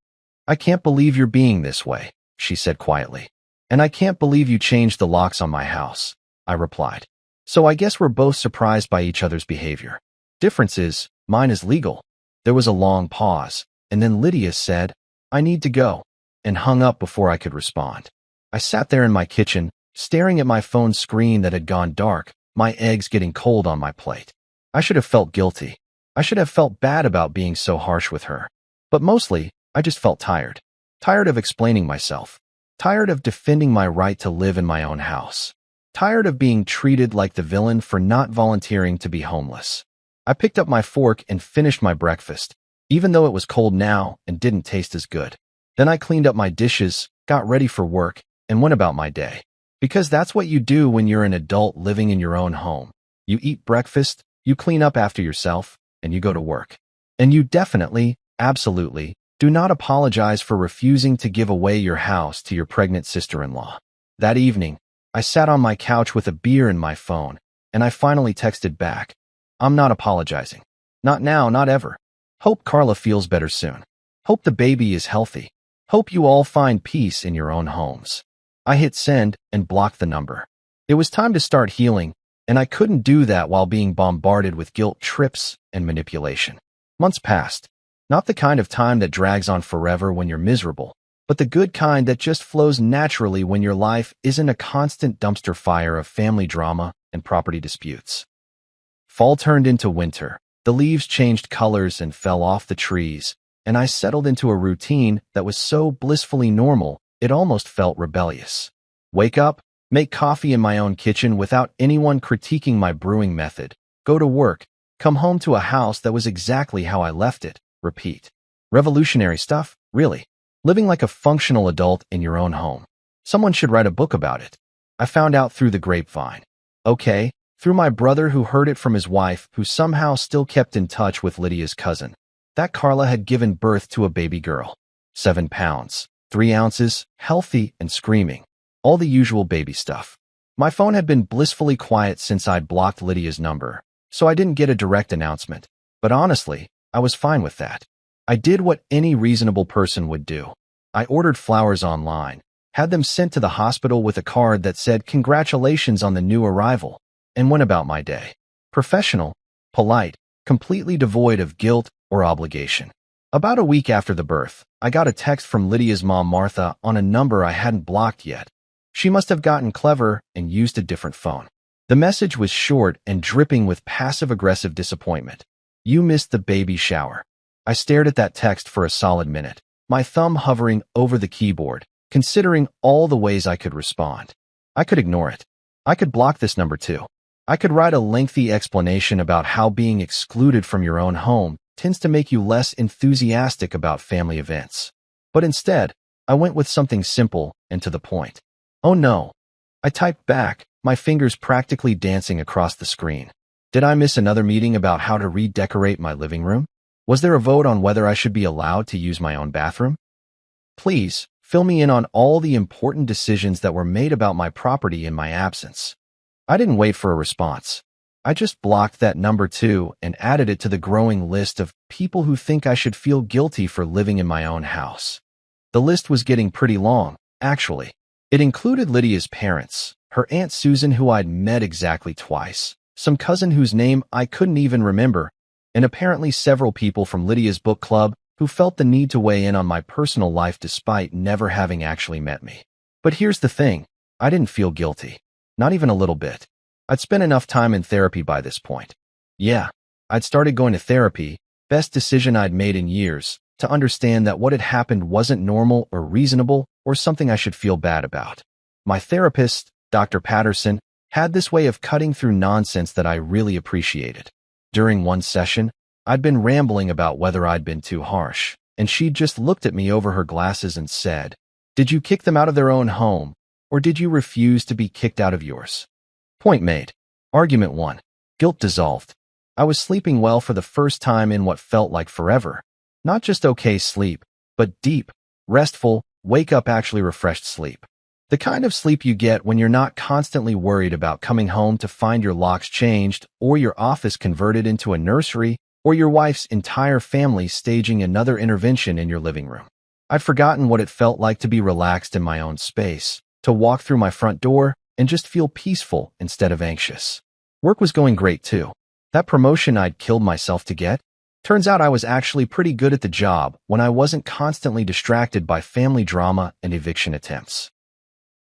"I can't believe you're being this way," she said quietly. "And I can't believe you changed the locks on my house," I replied. So I guess we're both surprised by each other's behavior. Difference is, mine is legal. There was a long pause, and then Lydia said, "I need to go," and hung up before I could respond. I sat there in my kitchen, staring at my phone screen that had gone dark, my eggs getting cold on my plate. I should have felt guilty. I should have felt bad about being so harsh with her. But mostly, I just felt tired. Tired of explaining myself. Tired of defending my right to live in my own house. Tired of being treated like the villain for not volunteering to be homeless. I picked up my fork and finished my breakfast, even though it was cold now and didn't taste as good. Then I cleaned up my dishes, got ready for work, and went about my day. Because that's what you do when you're an adult living in your own home. You eat breakfast, you clean up after yourself, and you go to work. And you definitely, absolutely, do not apologize for refusing to give away your house to your pregnant sister-in-law. That evening, I sat on my couch with a beer in my phone, and I finally texted back, "I'm not apologizing. Not now, not ever. Hope Carla feels better soon. Hope the baby is healthy. Hope you all find peace in your own homes." I hit send and blocked the number. It was time to start healing, and I couldn't do that while being bombarded with guilt trips and manipulation. Months passed. Not the kind of time that drags on forever when you're miserable, but the good kind that just flows naturally when your life isn't a constant dumpster fire of family drama and property disputes. Fall turned into winter. The leaves changed colors and fell off the trees, and I settled into a routine that was so blissfully normal it almost felt rebellious. Wake up, make coffee in my own kitchen without anyone critiquing my brewing method, go to work, come home to a house that was exactly how I left it, repeat. Revolutionary stuff, really. Living like a functional adult in your own home. Someone should write a book about it. I found out through the grapevine. Okay, through my brother who heard it from his wife, who somehow still kept in touch with Lydia's cousin. That Carla had given birth to a baby girl. 7 pounds, 3 ounces, healthy and screaming. All the usual baby stuff. My phone had been blissfully quiet since I'd blocked Lydia's number, so I didn't get a direct announcement. But honestly, I was fine with that. I did what any reasonable person would do. I ordered flowers online, had them sent to the hospital with a card that said congratulations on the new arrival, and went about my day. Professional, polite, completely devoid of guilt or obligation. About a week after the birth, I got a text from Lydia's mom Martha on a number I hadn't blocked yet. She must have gotten clever and used a different phone. The message was short and dripping with passive-aggressive disappointment. You missed the baby shower. I stared at that text for a solid minute, my thumb hovering over the keyboard, considering all the ways I could respond. I could ignore it. I could block this number too. I could write a lengthy explanation about how being excluded from your own home tends to make you less enthusiastic about family events. But instead, I went with something simple and to the point. Oh no. I typed back, my fingers practically dancing across the screen. Did I miss another meeting about how to redecorate my living room? Was there a vote on whether I should be allowed to use my own bathroom? Please, fill me in on all the important decisions that were made about my property in my absence. I didn't wait for a response. I just blocked that number too and added it to the growing list of people who think I should feel guilty for living in my own house. The list was getting pretty long, actually. It included Lydia's parents, her Aunt Susan who I'd met exactly twice, some cousin whose name I couldn't even remember, and apparently several people from Lydia's book club who felt the need to weigh in on my personal life despite never having actually met me. But here's the thing, I didn't feel guilty. Not even a little bit. I'd spent enough time in therapy by this point. Yeah, I'd started going to therapy, best decision I'd made in years, to understand that what had happened wasn't normal or reasonable or something I should feel bad about. My therapist, Dr. Patterson, had this way of cutting through nonsense that I really appreciated. During one session, I'd been rambling about whether I'd been too harsh, and she'd just looked at me over her glasses and said, "Did you kick them out of their own home, or did you refuse to be kicked out of yours?" Point made. Argument 1. Guilt dissolved. I was sleeping well for the first time in what felt like forever. Not just okay sleep, but deep, restful, wake-up actually refreshed sleep. The kind of sleep you get when you're not constantly worried about coming home to find your locks changed, or your office converted into a nursery, or your wife's entire family staging another intervention in your living room. I'd forgotten what it felt like to be relaxed in my own space, to walk through my front door and just feel peaceful instead of anxious. Work was going great too. That promotion I'd killed myself to get? Turns out I was actually pretty good at the job when I wasn't constantly distracted by family drama and eviction attempts.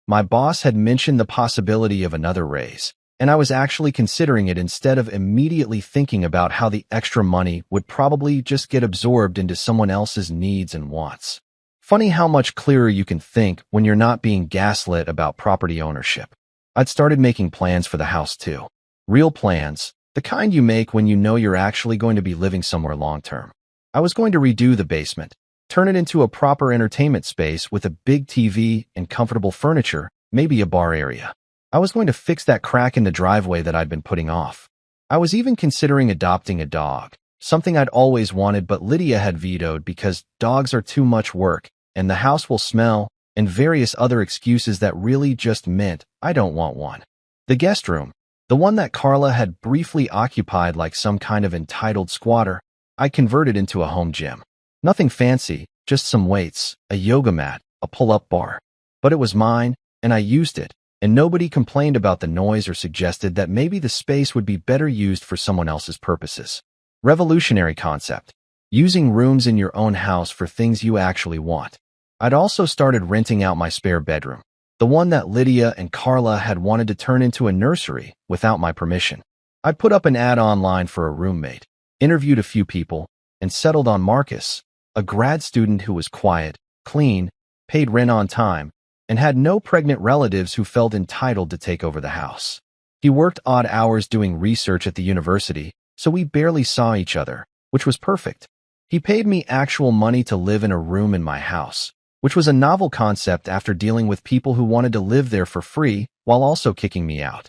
My boss had mentioned the possibility of another raise, and I was actually considering it instead of immediately thinking about how the extra money would probably just get absorbed into someone else's needs and wants. Funny how much clearer you can think when you're not being gaslit about property ownership. I'd started making plans for the house too. Real plans, the kind you make when you know you're actually going to be living somewhere long-term. I was going to redo the basement, turn it into a proper entertainment space with a big TV and comfortable furniture, maybe a bar area. I was going to fix that crack in the driveway that I'd been putting off. I was even considering adopting a dog, something I'd always wanted but Lydia had vetoed because dogs are too much work, and the house will smell, and various other excuses that really just meant I don't want one. The guest room, the one that Carla had briefly occupied like some kind of entitled squatter, I converted into a home gym. Nothing fancy, just some weights, a yoga mat, a pull-up bar. But it was mine, and I used it, and nobody complained about the noise or suggested that maybe the space would be better used for someone else's purposes. Revolutionary concept. Using rooms in your own house for things you actually want. I'd also started renting out my spare bedroom. The one that Lydia and Carla had wanted to turn into a nursery without my permission. I put up an ad online for a roommate, interviewed a few people, and settled on Marcus, a grad student who was quiet, clean, paid rent on time, and had no pregnant relatives who felt entitled to take over the house. He worked odd hours doing research at the university, so we barely saw each other, which was perfect. He paid me actual money to live in a room in my house, which was a novel concept after dealing with people who wanted to live there for free while also kicking me out.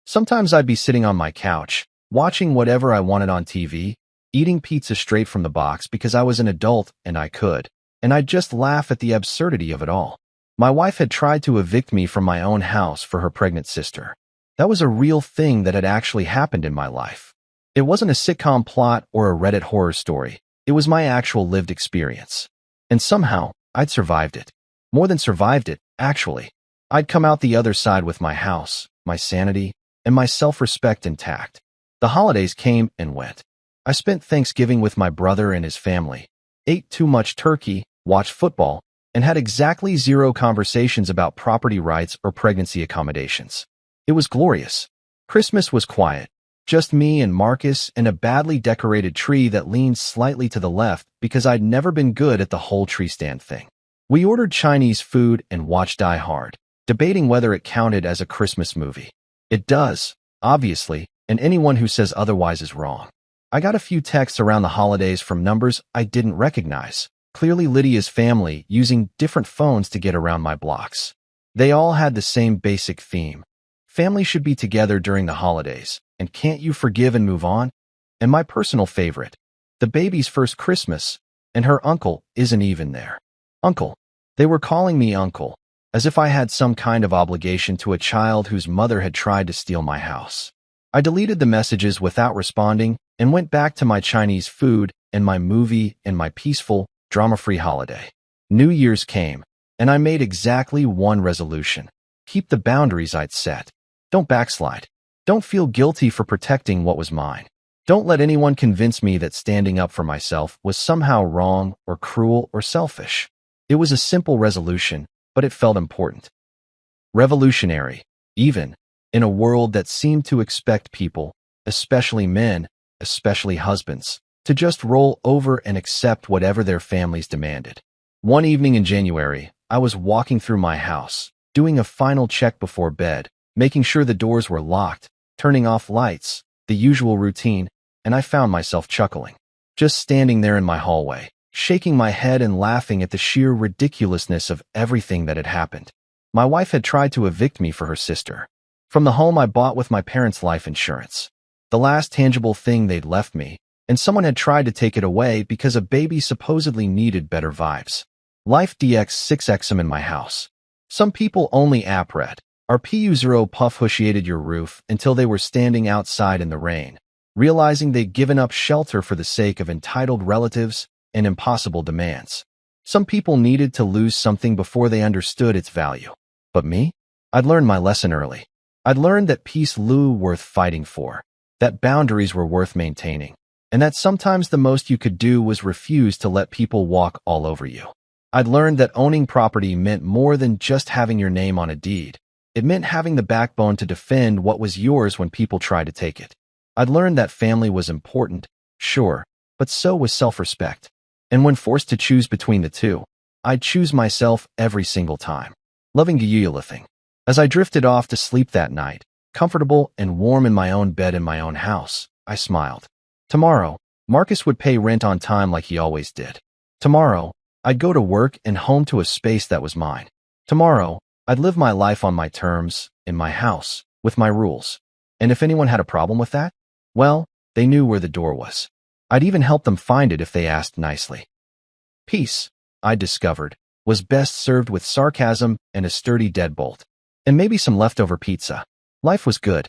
Sometimes I'd be sitting on my couch, watching whatever I wanted on TV, eating pizza straight from the box because I was an adult and I could, and I'd just laugh at the absurdity of it all. My wife had tried to evict me from my own house for her pregnant sister. That was a real thing that had actually happened in my life. It wasn't a sitcom plot or a Reddit horror story. It was my actual lived experience. And somehow, I'd survived it. More than survived it, actually. I'd come out the other side with my house, my sanity, and my self-respect intact. The holidays came and went. I spent Thanksgiving with my brother and his family, ate too much turkey, watched football, and had exactly zero conversations about property rights or pregnancy accommodations. It was glorious. Christmas was quiet. Just me and Marcus and a badly decorated tree that leaned slightly to the left because I'd never been good at the whole tree stand thing. We ordered Chinese food and watched Die Hard, debating whether it counted as a Christmas movie. It does, obviously, and anyone who says otherwise is wrong. I got a few texts around the holidays from numbers I didn't recognize, clearly Lydia's family using different phones to get around my blocks. They all had the same basic theme. Family should be together during the holidays, and can't you forgive and move on? And my personal favorite, the baby's first Christmas, and her uncle isn't even there. Uncle. They were calling me uncle, as if I had some kind of obligation to a child whose mother had tried to steal my house. I deleted the messages without responding and went back to my Chinese food and my movie and my peaceful, drama-free holiday. New Year's came, and I made exactly one resolution. Keep the boundaries I'd set. Don't backslide. Don't feel guilty for protecting what was mine. Don't let anyone convince me that standing up for myself was somehow wrong or cruel or selfish. It was a simple resolution, but it felt important. Revolutionary, even in a world that seemed to expect people, especially men, especially husbands, to just roll over and accept whatever their families demanded. One evening in January, I was walking through my house, doing a final check before bed, making sure the doors were locked, turning off lights, the usual routine, and I found myself chuckling. Just standing there in my hallway, shaking my head and laughing at the sheer ridiculousness of everything that had happened. My wife had tried to evict me for her sister. From the home I bought with my parents' life insurance. The last tangible thing they'd left me, and someone had tried to take it away because a baby supposedly needed better vibes. Life DX6XM in my house. Some people only app read. Our PU0 puff hushiated your roof until they were standing outside in the rain, realizing they'd given up shelter for the sake of entitled relatives and impossible demands. Some people needed to lose something before they understood its value. But me? I'd learned my lesson early. I'd learned that peace worth fighting for, that boundaries were worth maintaining, and that sometimes the most you could do was refuse to let people walk all over you. I'd learned that owning property meant more than just having your name on a deed. It meant having the backbone to defend what was yours when people tried to take it. I'd learned that family was important, sure, but so was self-respect. And when forced to choose between the two, I'd choose myself every single time. Loving Guyulithing. As I drifted off to sleep that night, comfortable and warm in my own bed in my own house, I smiled. Tomorrow, Marcus would pay rent on time like he always did. Tomorrow, I'd go to work and home to a space that was mine. Tomorrow, I'd live my life on my terms, in my house, with my rules. And if anyone had a problem with that, well, they knew where the door was. I'd even help them find it if they asked nicely. Peace, I discovered, was best served with sarcasm and a sturdy deadbolt. And maybe some leftover pizza. Life was good.